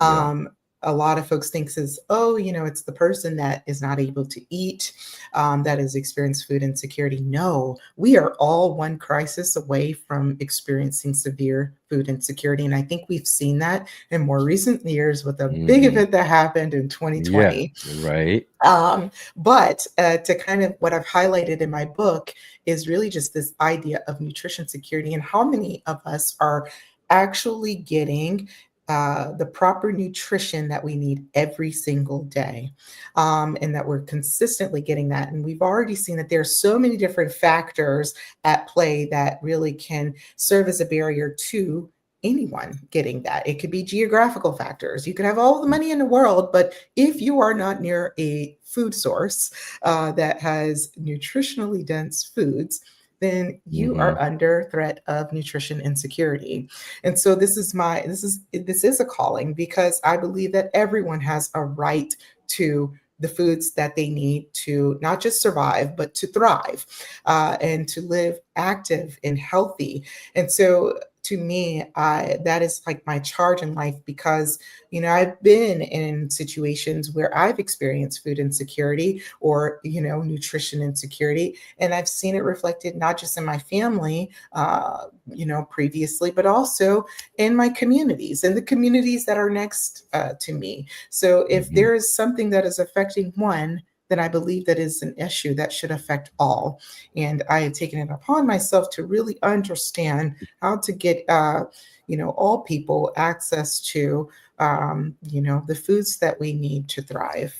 Yeah. A lot of folks think is, it's the person that is not able to eat, that has experienced food insecurity. No, we are all one crisis away from experiencing severe food insecurity. And I think we've seen that in more recent years with a big Mhm. event that happened in Yeah. 2020. Right. But to kind of what I've highlighted in my book is really just this idea of nutrition security and how many of us are actually getting the proper nutrition that we need every single day, and that we're consistently getting that. And we've already seen that there are so many different factors at play that really can serve as a barrier to anyone getting that. It could be geographical factors. You could have all the money in the world, but if you are not near a food source that has nutritionally dense foods, then you Mhm. are under threat of nutrition insecurity. And so this is a calling, because I believe that everyone has a right to the foods that they need to not just survive, but to thrive, and to live active and healthy. And so to me, that is like my charge in life, because I've been in situations where I've experienced food insecurity or nutrition insecurity, and I've seen it reflected not just in my family, previously, but also in my communities and the communities that are next to me. So if Mhm. there is something that is affecting one, then I believe that is an issue that should affect all. And I have taken it upon myself to really understand how to get, all people access to, the foods that we need to thrive.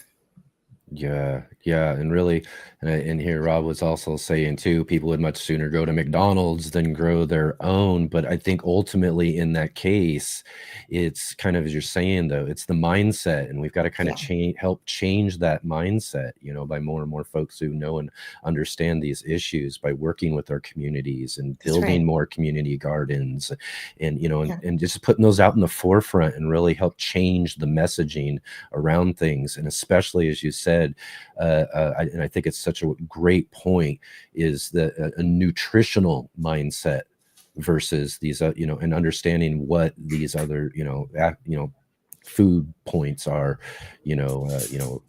Yeah, yeah, and really, and here Rob was also saying too, people would much sooner go to McDonald's than grow their own. But I think ultimately in that case, it's kind of as you're saying though, it's the mindset, and we've got to kind of Yeah, help change that mindset, by more and more folks who know and understand these issues by working with our communities and that's building right. more community gardens, and Yeah. and just putting those out in the forefront and really help change the messaging around things. And especially as you said, and I think it's such a great point, is that a nutritional mindset versus these, and understanding what these other, food points are,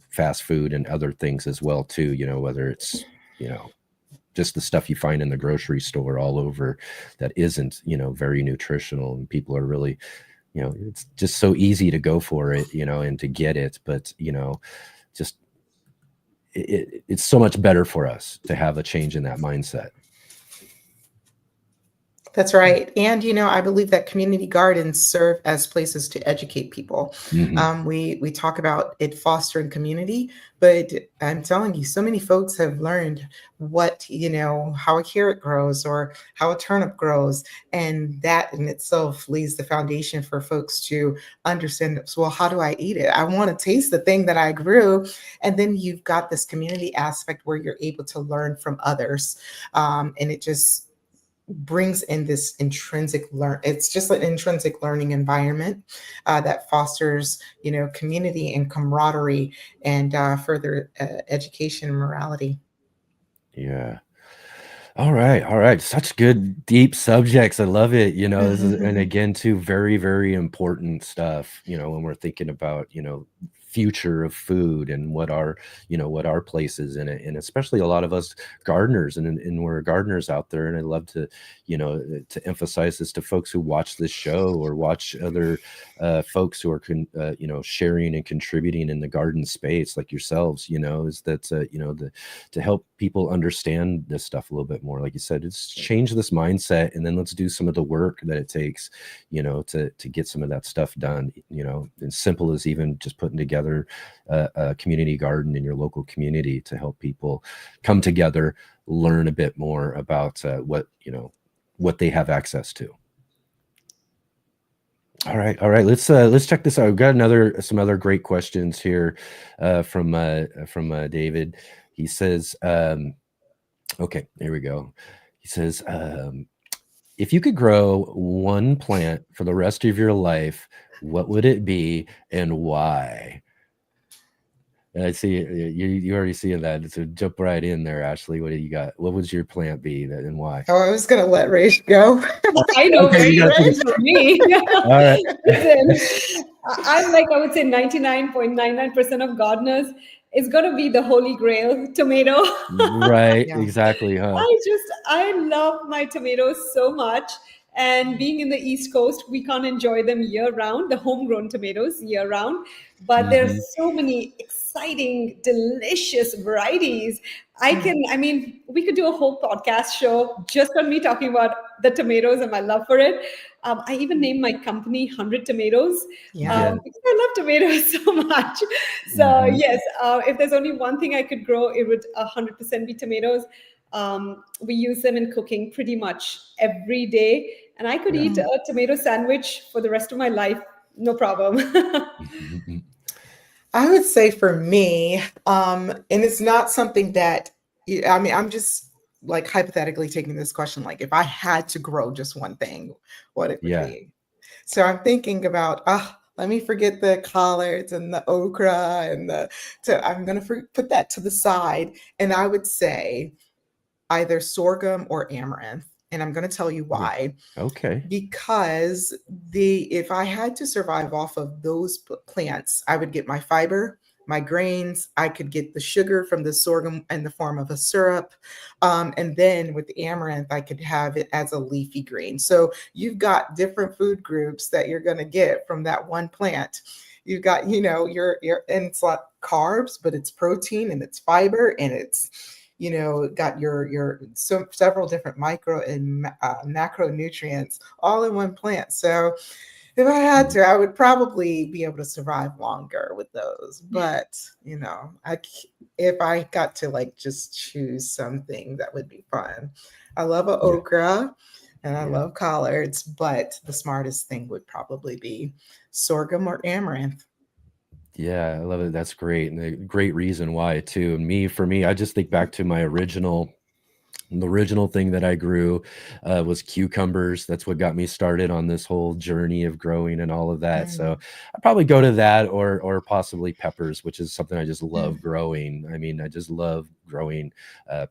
fast food and other things as well too, whether it's, just the stuff you find in the grocery store all over that isn't, very nutritional, and people are really, it's just so easy to go for it, and to get it, but just it's so much better for us to have a change in that mindset. That's right. And, I believe that community gardens serve as places to educate people. Hmm. We talk about it fostering community, but I'm telling you, so many folks have learned how a carrot grows or how a turnip grows. And that in itself lays the foundation for folks to understand, well, how do I eat it? I want to taste the thing that I grew. And then you've got this community aspect where you're able to learn from others. And it just brings in this it's just an intrinsic learning environment that fosters community and camaraderie and further education and morality. Yeah. All right, all right. Such good deep subjects. I love it. This is, and again, too, very, very important stuff, when we're thinking about, future of food and what our place is in it. And especially a lot of us gardeners, and we're gardeners out there. And I love to, to emphasize this to folks who watch this show or watch other folks who are, sharing and contributing in the garden space like yourselves, is that, to help people understand this stuff a little bit more. Like you said, it's change this mindset, and then let's do some of the work that it takes, to get some of that stuff done. As simple as even just putting together a community garden in your local community to help people come together, learn a bit more about what they have access to. All right, all right. Let's check this out. We've got some other great questions here from David. He says, okay, here we go. He says, if you could grow one plant for the rest of your life, what would it be and why? I see you already seeing that. So jump right in there, Ashlie. What do you got? What would your plant be and why? Oh, I was going to let Resh go. I know Okay, very you got well for me. all right. Listen, I'm like, I would say 99.99% of gardeners, it's going to be the holy grail, tomato. Right, Yeah. exactly, huh? I love my tomatoes so much. And being in the East Coast, we can't enjoy them year round, the homegrown tomatoes year round. But there's Mhm. so many exciting, delicious varieties. We could do a whole podcast show just on me talking about the tomatoes and my love for it. I even named my company 100 Tomatoes Yeah. because I love tomatoes so much. So Mhm. yes, if there's only one thing I could grow, it would 100% be tomatoes. We use them in cooking pretty much every day, and I could Yeah. eat a tomato sandwich for the rest of my life, no problem. Mhm. I would say for me, and it's not something that, I'm just like hypothetically taking this question, like if I had to grow just one thing, what it would Yeah. be. So I'm thinking about, let me forget the collards and the okra I'm going to put that to the side. And I would say either sorghum or amaranth. And I'm going to tell you Yeah. why. Okay. Because if I had to survive off of those plants, I would get my fiber, my grains. I could get the sugar from the sorghum in the form of a syrup, and then with the amaranth, I could have it as a leafy green. So you've got different food groups that you're going to get from that one plant. You've got, your and it's like carbs, but it's protein and it's fiber and it's got your several different micro and macronutrients all in one plant. So If I had to, I would probably be able to survive longer with those. But if I got to like just choose something that would be fun, I love an okra and I love collards, but the smartest thing would probably be sorghum or amaranth. Yeah, I love it. That's great. And a great reason why too. And for me, I just think back to my the original thing that I grew was cucumbers. That's what got me started on this whole journey of growing and all of that. So I probably go to that or possibly peppers, which is something I just love growing. I mean, I just love growing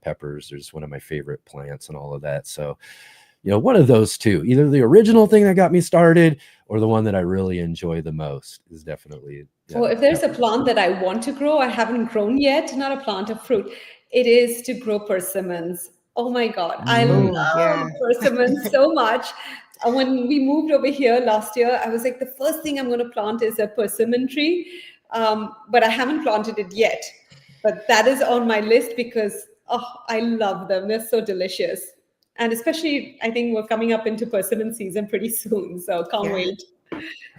peppers. They're just one of my favorite plants and all of that. So, one of those two, either the original thing that got me started or the one that I really enjoy the most is definitely. Well, if there's a plant that I want to grow, I haven't grown yet, not a plant of fruit, it is to grow persimmons. Oh my God, I love persimmons so much. When we moved over here last year, I was like, the first thing I'm going to plant is a persimmon tree, but I haven't planted it yet. But that is on my list because, I love them. They're so delicious. And especially, I think we're coming up into persimmon season pretty soon, so can't wait.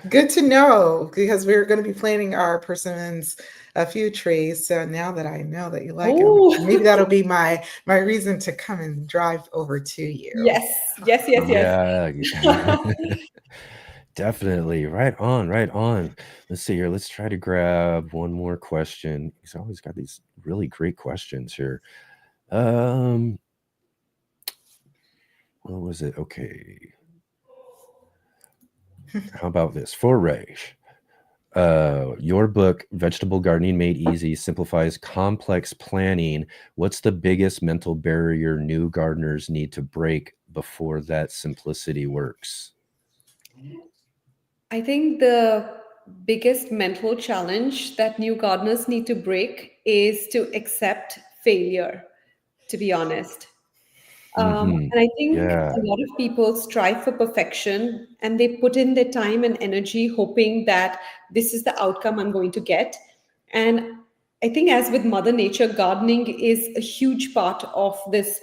Good to know, because we're going to be planting our persimmons, a few trees. So now that I know that you like them, maybe that'll be my reason to come and drive over to you. Yes. Yeah, definitely. Right on. Let's see here. Let's try to grab one more question. He's always got these really great questions here. What was it? Okay. How about this? For Resh, your book, Vegetable Gardening Made Easy, simplifies complex planning. What's the biggest mental barrier new gardeners need to break before that simplicity works? I think the biggest mental challenge that new gardeners need to break is to accept failure, to be honest. And I think a lot of people strive for perfection and they put in their time and energy hoping that this is the outcome I'm going to get. And I think, as with Mother Nature, gardening is a huge part of this,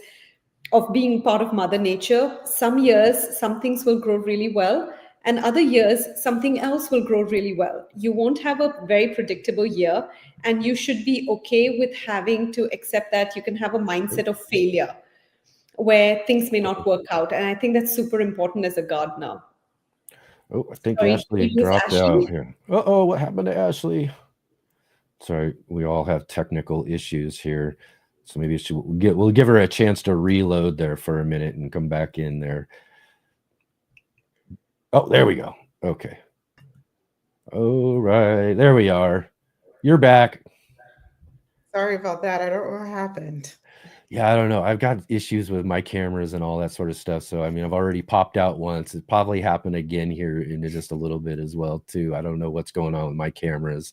of being part of Mother Nature. Some years, some things will grow really well, and other years, something else will grow really well. You won't have a very predictable year, and you should be okay with having to accept that you can have a mindset of failure where things may not work out. And I think that's super important as a gardener. Oh, I think Ashlie dropped out here. What happened to Ashlie? Sorry, we all have technical issues here. So maybe we'll give her a chance to reload there for a minute and come back in there. Oh, there we go. Okay. All right, there we are. You're back. Sorry about that. I don't know what happened. Yeah, I don't know. I've got issues with my cameras and all that sort of stuff. So, I mean, I've already popped out once. It probably happened again here in just a little bit as well, too. I don't know what's going on with my cameras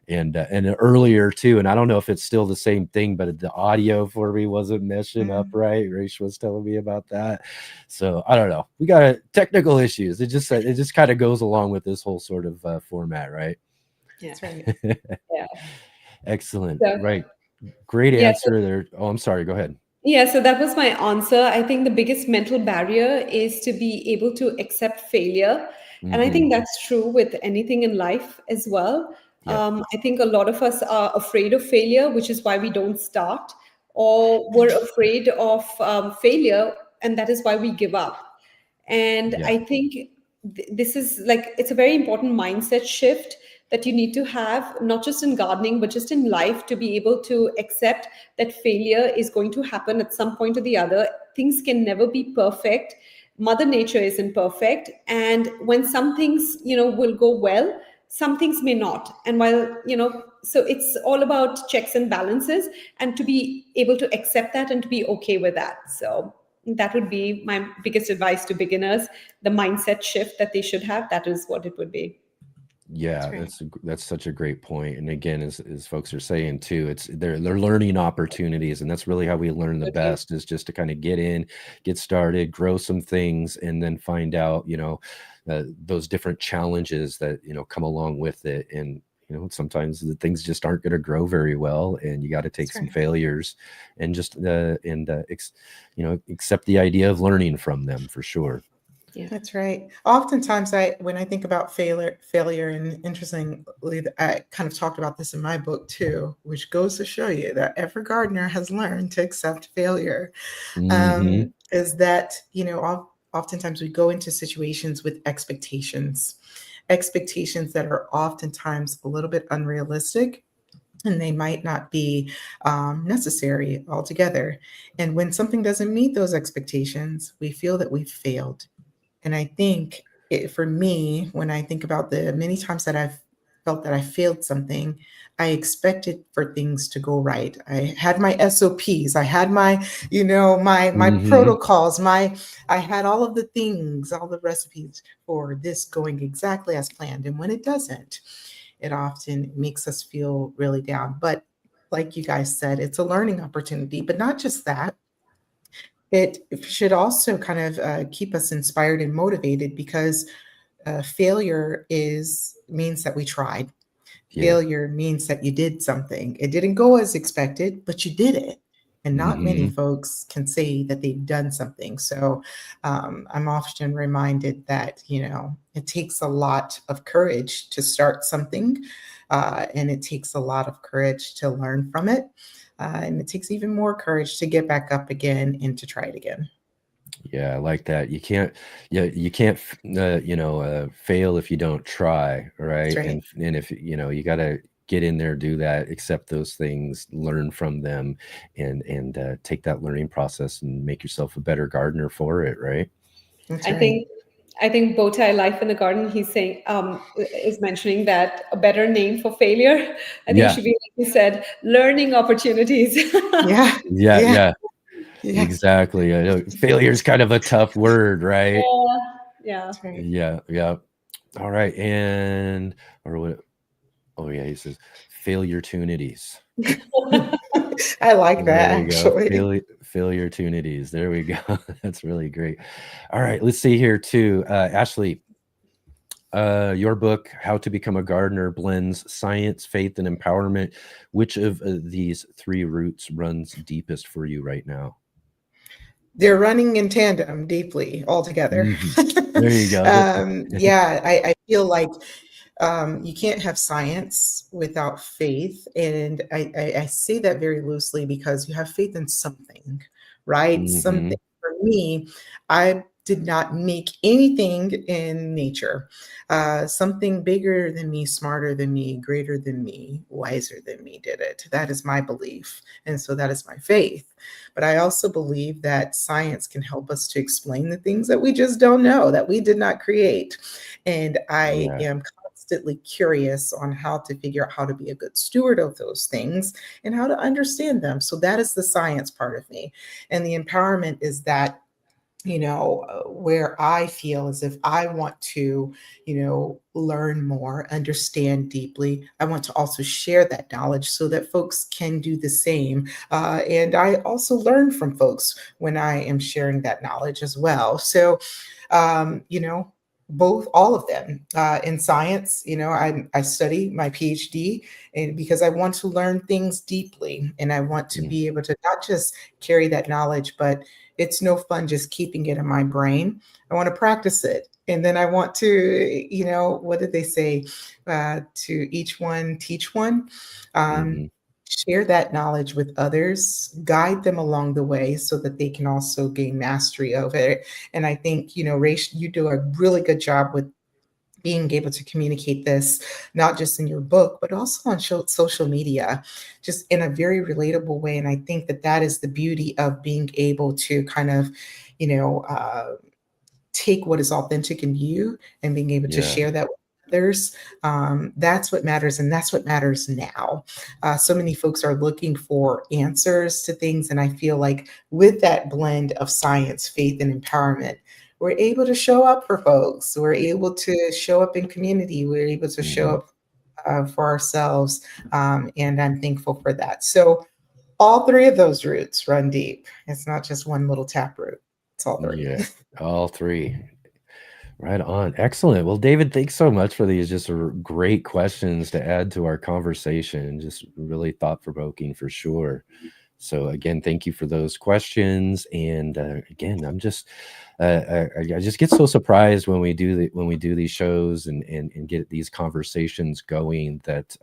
and earlier, too. And I don't know if it's still the same thing, but the audio for me wasn't meshing up right. Resh was telling me about that. So, I don't know. We got technical issues. It just kind of goes along with this whole sort of format, right? Yeah. That's right. Yeah. Excellent. Right. Great answer there. Oh, I'm sorry. Go ahead. Yeah, so that was my answer. I think the biggest mental barrier is to be able to accept failure. And I think that's true with anything in life as well. I think a lot of us are afraid of failure, which is why we don't start, or we're afraid of failure, and that is why we give up. And I think this is like, it's a very important mindset shift that you need to have, not just in gardening, but just in life, to be able to accept that failure is going to happen at some point or the other. Things can never be perfect. Mother Nature isn't perfect. And when some things, will go well, some things may not. And while, so it's all about checks and balances, and to be able to accept that and to be okay with that. So that would be my biggest advice to beginners. The mindset shift that they should have, that is what it would be. Yeah, that's such a great point. And again, as folks are saying too, they're learning opportunities, and that's really how we learn the best, is just to kind of get started, grow some things, and then find out, those different challenges that come along with it. And sometimes the things just aren't going to grow very well, and you got to take some failures and just accept the idea of learning from them, for sure. Yeah. That's right. Oftentimes, when I think about failure, and interestingly, I kind of talked about this in my book too, which goes to show you that every gardener has learned to accept failure. Hmm. Is that oftentimes we go into situations with expectations that are oftentimes a little bit unrealistic, and they might not be necessary altogether. And when something doesn't meet those expectations, we feel that we've failed. And I think for me, when I think about the many times that I've felt that I failed something, I expected for things to go right. I had my SOPs, I had my Hmm. protocols, I had all of the things, all the recipes for this going exactly as planned. And when it doesn't, it often makes us feel really down. But like you guys said, it's a learning opportunity. But not just that, it should also kind of keep us inspired and motivated, because failure is means that we tried. Yeah. Failure means that you did something. It didn't go as expected, but you did it. And not many Hmm. folks can say that they've done something. So I'm often reminded that, it takes a lot of courage to start something, and it takes a lot of courage to learn from it. And it takes even more courage to get back up again and to try it again. Yeah, I like that. You can't, fail if you don't try, That's right? right. And if you got to get in there, do that, accept those things, learn from them, and take that learning process and make yourself a better gardener for it, right? That's I right. think I think Bowtie Life in the Garden, he's saying, is mentioning that a better name for failure, I think, Yeah, should be, like you said, learning opportunities. Yeah. yeah, Yeah. yeah, Yeah. exactly. I know failure is kind of a tough word, right? Yeah, yeah. That's right. Yeah, yeah. All right, and or what? Oh yeah, he says failure opportunities. I like that There we go. actually. Failure opportunities. There we go. That's really great. All right, let's see here too. Ashlie, your book, How to Become a Gardener, blends science, faith, and empowerment. Which of these three roots runs deepest for you right now? They're running in tandem deeply altogether. Mhm. There you go. Yeah, I feel like you can't have science without faith. And I say that very loosely because you have faith in something, right? Something. Hmm. For me, I did not make anything in nature. Something bigger than me, smarter than me, greater than me, wiser than me did it. That is my belief. And so that is my faith. But I also believe that science can help us to explain the things that we just don't know, that we did not create. And I Yeah, am constantly curious on how to figure out how to be a good steward of those things and how to understand them. So that is the science part of me. And the empowerment is that, where I feel as if I want to, learn more, understand deeply. I want to also share that knowledge so that folks can do the same. And I also learn from folks when I am sharing that knowledge as well. So, both, all of them. In science, I study my PhD, and because I want to learn things deeply, and I want to mm, be able to not just carry that knowledge, but it's no fun just keeping it in my brain. I want to practice it. And then I want to, what did they say? To each one, teach one. Um, hmm, Share that knowledge with others, guide them along the way so that they can also gain mastery of it. And I think, Raish, you do a really good job with being able to communicate this, not just in your book, but also on social media, just in a very relatable way. And I think that that is the beauty of being able to kind of, you know, uh, take what is authentic in you and being able to yeah, share that with others. That's what matters. And that's what matters now. So many folks are looking for answers to things. And I feel like with that blend of science, faith, and empowerment, we're able to show up for folks. We're able to show up in community. We're able to show hmm, up for ourselves. And I'm thankful for that. So all three of those roots run deep. It's not just one little tap root. It's all three. yeah. All three. Right on. Excellent. Well, David, thanks so much for these just great questions to add to our conversation. Just really thought provoking for sure. So again, thank you for those questions. And again, I'm just I just get so surprised when we do these shows and get these conversations going that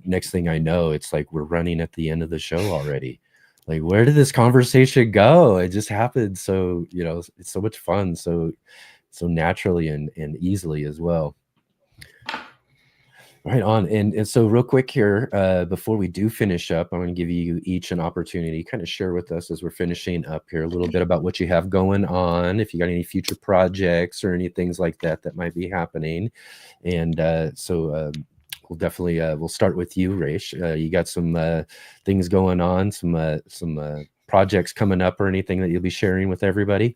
next thing I know, it's like we're running at the end of the show already. Like, where did this conversation go? It just happened. So, it's so much fun. So naturally and easily as well. Right on. And so real quick here, before we do finish up, I'm going to give you each an opportunity to kind of share with us as we're finishing up here a little bit about what you have going on, if you got any future projects or any things like that might be happening. And so we'll definitely, we'll start with you, Resh. You got some things going on, some projects coming up or anything that you'll be sharing with everybody?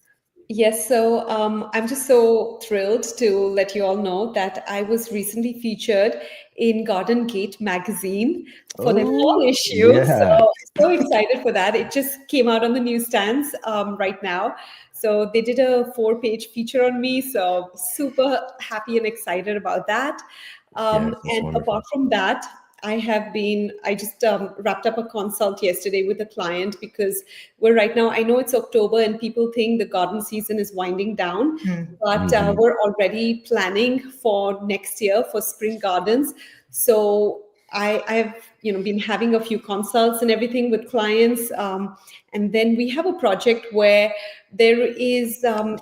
Yes, so I'm just so thrilled to let you all know that I was recently featured in Garden Gate magazine for their fall issue. Yeah. So excited for that. It just came out on the newsstands right now. So they did a 4-page feature on me. So super happy and excited about that. Yes, that's And wonderful. apart from that, I just wrapped up a consult yesterday with a client because we're right now, I know it's October and people think the garden season is winding down, but we're already planning for next year for spring gardens. So I've been having a few consults and everything with clients. And then we have a project where there is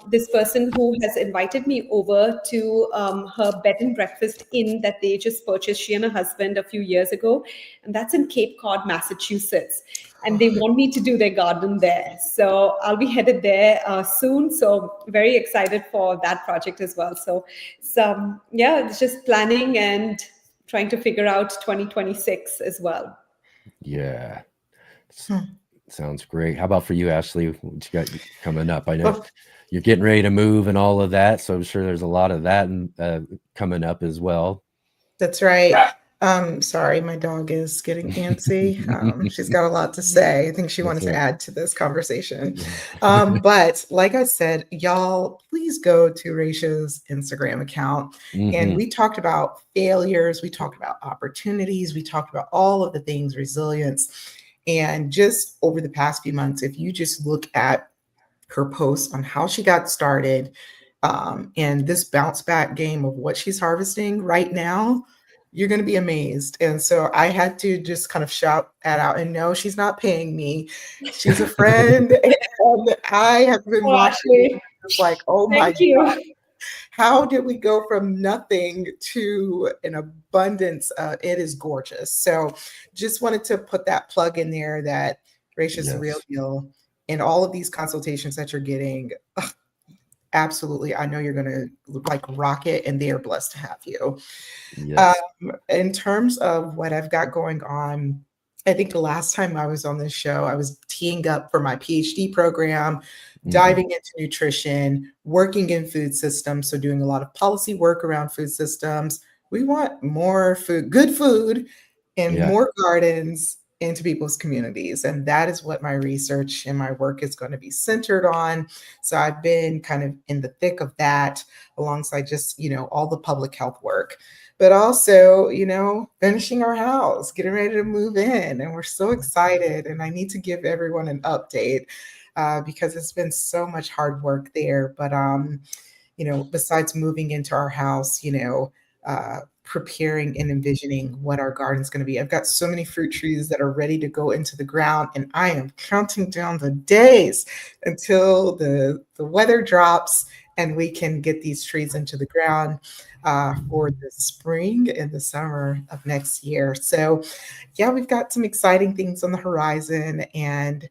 this person who has invited me over to her bed and breakfast inn that they just purchased, she and her husband, a few years ago. And that's in Cape Cod, Massachusetts. And they want me to do their garden there. So I'll be headed there soon. So very excited for that project as well. So yeah, it's just planning and trying to figure out 2026 as well. Yeah. Sounds great. How about for you, Ashlie? What you got coming up? I know you're getting ready to move and all of that, so I'm sure there's a lot of that coming up as well. That's right. Sorry, my dog is getting antsy. She's got a lot to say. I think she wanted to add to this conversation. But like I said, y'all, please go to Resh's Instagram account. And we talked about failures. We talked about opportunities. We talked about all of the things, resilience. And just over the past few months, if you just look at her posts on how she got started and this bounce back game of what she's harvesting right now, you're going to be amazed. And so I had to just kind of shout that out. And no, she's not paying me. She's a friend. And I have been watching. It's like, oh my God. How did we go from nothing to an abundance? It is gorgeous. So just wanted to put that plug in there that Resh is the real deal. And all of these consultations that you're getting, absolutely. I know you're going to like rock it, and they are blessed to have you. Yes. In terms of what I've got going on, I think the last time I was on this show, I was teeing up for my PhD program, diving into nutrition, working in food systems. So doing a lot of policy work around food systems. We want more food, good food, and more gardens into people's communities. And that is what my research and my work is going to be centered on. So I've been kind of in the thick of that alongside just, all the public health work, but also, finishing our house, getting ready to move in. And we're so excited. And I need to give everyone an update because it's been so much hard work there. But, besides moving into our house, preparing and envisioning what our garden's going to be. I've got so many fruit trees that are ready to go into the ground, and I am counting down the days until the weather drops and we can get these trees into the ground for the spring and the summer of next year. So yeah, we've got some exciting things on the horizon, and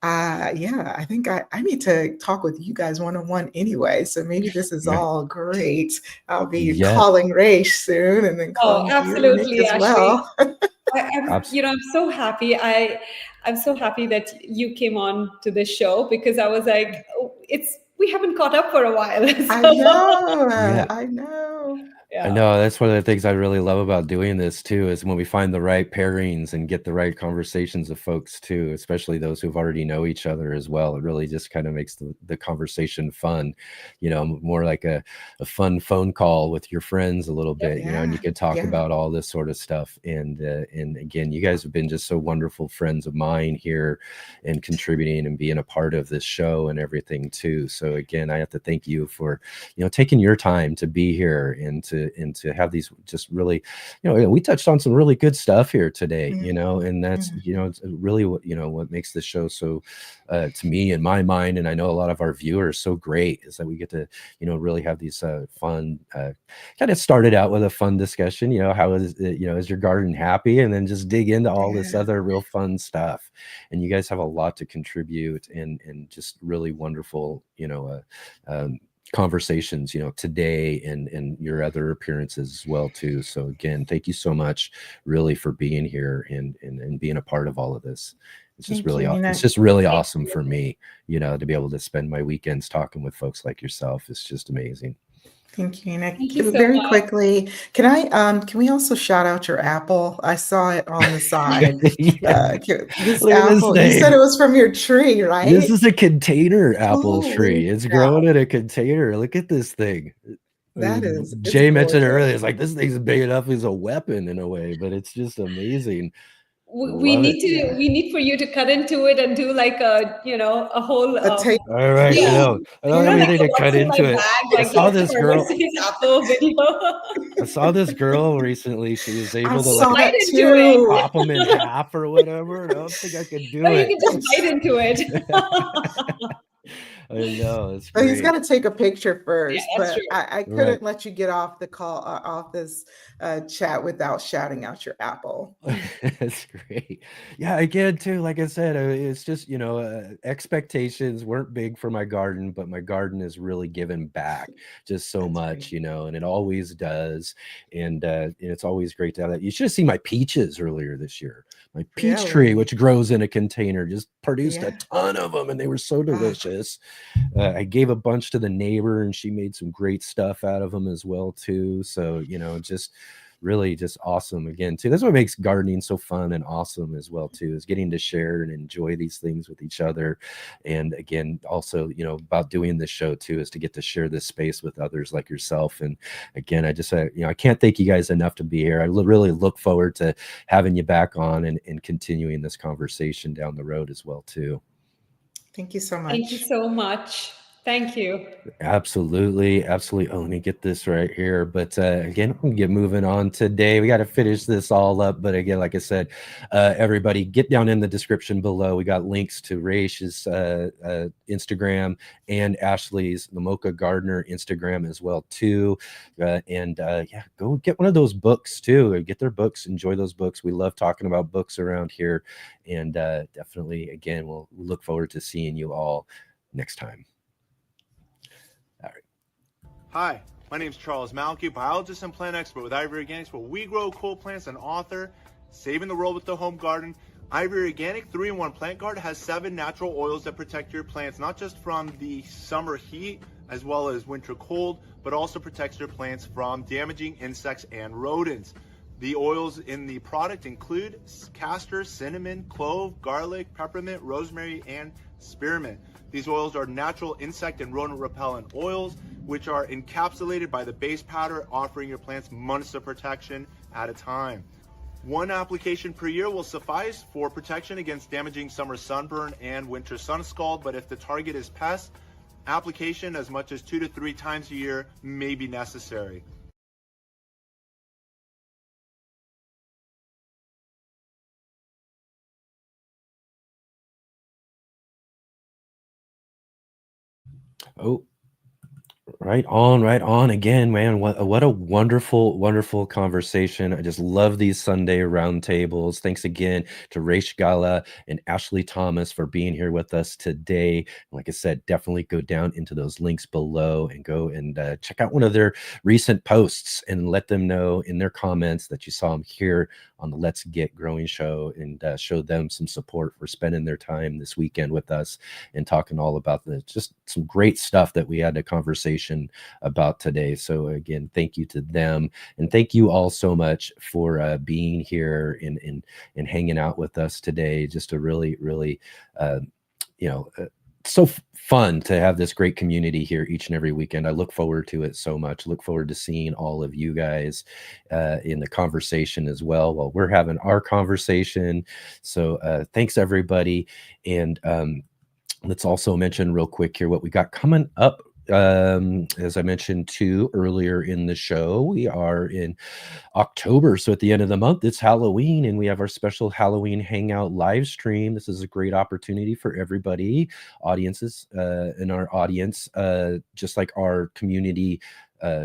I think I need to talk with you guys one-on-one anyway. So maybe this is all great. I'll be calling Resh soon, and then calling absolutely, you as well. I'm so happy. I'm so happy that you came on to this show because I was like, we haven't caught up for a while. So. I know. I know that's one of the things I really love about doing this too, is when we find the right pairings and get the right conversations of folks too, especially those who've already know each other as well. It really just kind of makes the conversation fun, more like a fun phone call with your friends a little bit, and you can talk about all this sort of stuff. And again, you guys have been just so wonderful friends of mine here and contributing and being a part of this show and everything too. So again, I have to thank you for, taking your time to be here and to have these just really, we touched on some really good stuff here today, and that's, it's really what makes this show so, to me, in my mind, and I know a lot of our viewers, so great, is that we get to, really have these fun, kind of started out with a fun discussion, how is it, is your garden happy? And then just dig into all this other real fun stuff. And you guys have a lot to contribute and just really wonderful, conversations, today and your other appearances as well too. So again, thank you so much really for being here and being a part of all of this. It's just it's just really awesome for me, to be able to spend my weekends talking with folks like yourself. It's just amazing. Thank you. And very quickly, can we also shout out your apple? I saw it on the side. This apple, you said it was from your tree, right? This is a container apple tree. It's growing in a container. Look at this thing. That is. Jay mentioned earlier, it's like this thing's big enough as a weapon in a way, but it's just amazing. We need for you to cut into it and do like a whole all right, I don't have anything to cut into it. I saw this girl I saw this girl recently. She was able to pop them in half or whatever. I don't think I could do it. You can just bite into it. I know. He's got to take a picture first, but I couldn't let you get off the call, off this chat without shouting out your apple. That's great. Yeah, again, too, like I said, it's just, expectations weren't big for my garden, but my garden has really given back just so much, and it always does. And it's always great to have that. You should have seen my peaches earlier this year. My peach tree, which grows in a container, just produced a ton of them, and they were so delicious. I gave a bunch to the neighbor, and she made some great stuff out of them as well too. So just really just awesome. Again too, that's what makes gardening so fun and awesome as well too, is getting to share and enjoy these things with each other. And again, also about doing this show too, is to get to share this space with others like yourself. And again, I just I can't thank you guys enough to be here. I really look forward to having you back on and continuing this conversation down the road as well too. Thank you so much. Thank you so much. Thank you. Absolutely. Oh, let me get this right here. But again, I'm gonna get moving on today. We got to finish this all up. But again, like I said, everybody get down in the description below. We got links to Resh's Instagram and Ashlie's, the Mocha Gardener Instagram as well too. Go get one of those books too. Get their books. Enjoy those books. We love talking about books around here. And definitely, again, we'll look forward to seeing you all next time. Hi, my name is Charles Malky, biologist and plant expert with Ivory Organics, where we grow cool plants, and author, Saving the World with the Home Garden. Ivory Organic 3-in-1 Plant Guard has 7 natural oils that protect your plants, not just from the summer heat as well as winter cold, but also protects your plants from damaging insects and rodents. The oils in the product include castor, cinnamon, clove, garlic, peppermint, rosemary, and spearmint. These oils are natural insect and rodent repellent oils, which are encapsulated by the base powder, offering your plants months of protection at a time. 1 application per year will suffice for protection against damaging summer sunburn and winter sun scald, but if the target is pests, application as much as 2 to 3 times a year may be necessary. Oh, right on again, man. What a wonderful conversation. I just love these Sunday roundtables. Thanks again to Resh Gala and Ashlie Thomas for being here with us today. Like I said, definitely go down into those links below and go and check out one of their recent posts and let them know in their comments that you saw them here on the Let's Get Growing show, and show them some support for spending their time this weekend with us and talking all about just some great stuff that we had a conversation conversation about today. So again, thank you to them, and thank you all so much for being here and hanging out with us today. Just a really, really, so fun to have this great community here each and every weekend. I look forward to it so much. Look forward to seeing all of you guys in the conversation as well while we're having our conversation. So thanks everybody. And let's also mention real quick here what we got coming up. As I mentioned too earlier in the show, we are in October. So at the end of the month, it's Halloween, and we have our special Halloween Hangout live stream. This is a great opportunity for everybody, audiences in our audience, just like our community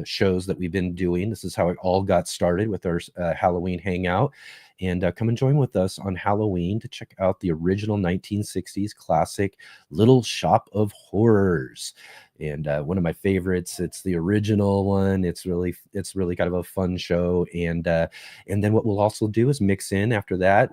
shows that we've been doing. This is how it all got started with our Halloween Hangout. And come and join with us on Halloween to check out the original 1960s classic Little Shop of Horrors. And one of my favorites. It's the original one. It's really kind of a fun show. And then what we'll also do is mix in after that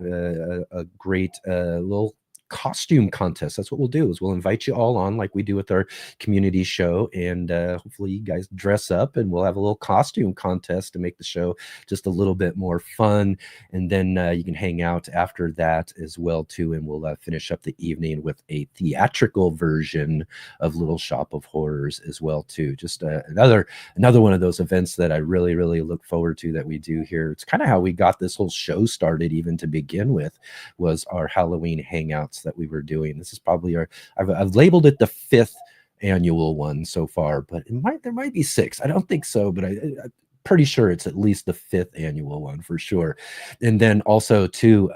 a great little costume contest. That's what we'll do, is we'll invite you all on like we do with our community show, and hopefully you guys dress up, and we'll have a little costume contest to make the show just a little bit more fun. And then you can hang out after that as well too, and we'll finish up the evening with a theatrical version of Little Shop of Horrors as well too. Just another one of those events that I really, really look forward to that we do here. It's kind of how we got this whole show started, even to begin with, was our Halloween hangouts that we were doing. This is probably I've labeled it the 5th annual one so far, but there might be 6. I don't think so, but I'm pretty sure it's at least the 5th annual one for sure. And then also too,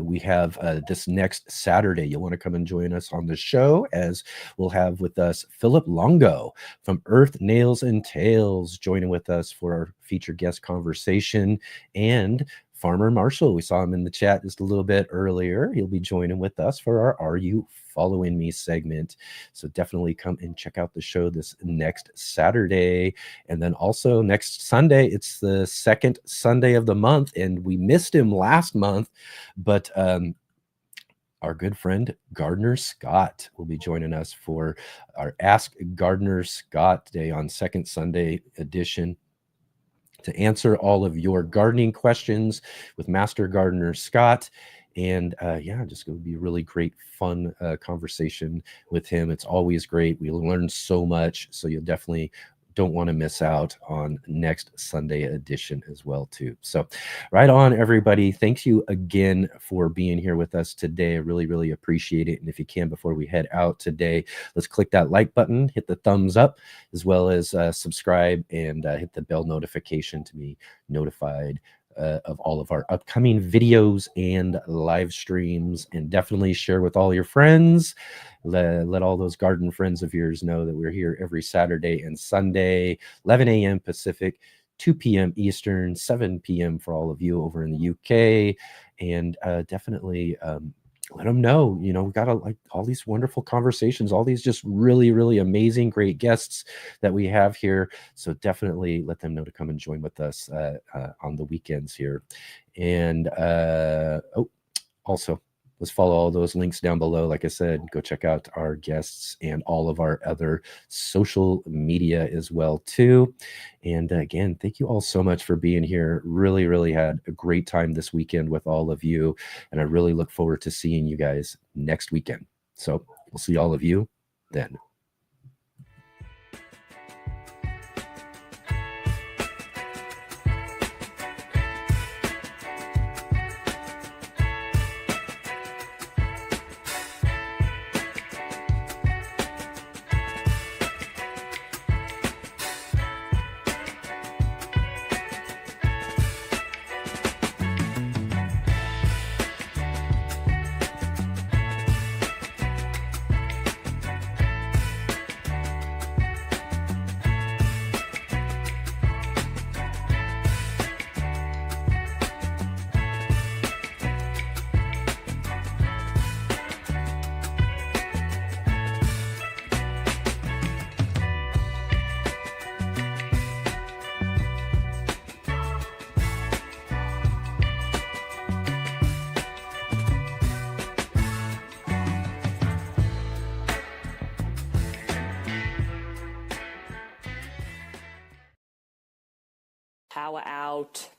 we have this next Saturday. You'll want to come and join us on the show, as we'll have with us Philip Longo from Earth, Nails, and Tales joining with us for our featured guest conversation, and Farmer Marshall. We saw him in the chat just a little bit earlier. He'll be joining with us for our Are You Following Me segment. So definitely come and check out the show this next Saturday. And then also next Sunday, it's the 2nd Sunday of the month, and we missed him last month, but our good friend Gardener Scott will be joining us for our Ask Gardener Scott Day on 2nd Sunday edition, to answer all of your gardening questions with Master Gardener Scott. And just going to be a really great, fun conversation with him. It's always great. We learn so much. So you'll definitely don't want to miss out on next Sunday edition as well too. So right on, everybody. Thank you again for being here with us today. I really, really appreciate it. And if you can, before we head out today, let's click that like button, hit the thumbs up, as well as subscribe, and hit the bell notification to be notified of all of our upcoming videos and live streams. And definitely share with all your friends. Let all those garden friends of yours know that we're here every Saturday and Sunday, 11 a.m. Pacific, 2 p.m. Eastern, 7 p.m. for all of you over in the UK. And definitely let them know, we got all these wonderful conversations, all these just really, really amazing, great guests that we have here. So definitely let them know to come and join with us on the weekends here. And also, let's follow all those links down below. Like I said, go check out our guests and all of our other social media as well too. And again, thank you all so much for being here. Really, really had a great time this weekend with all of you. And I really look forward to seeing you guys next weekend. So we'll see all of you then. power out,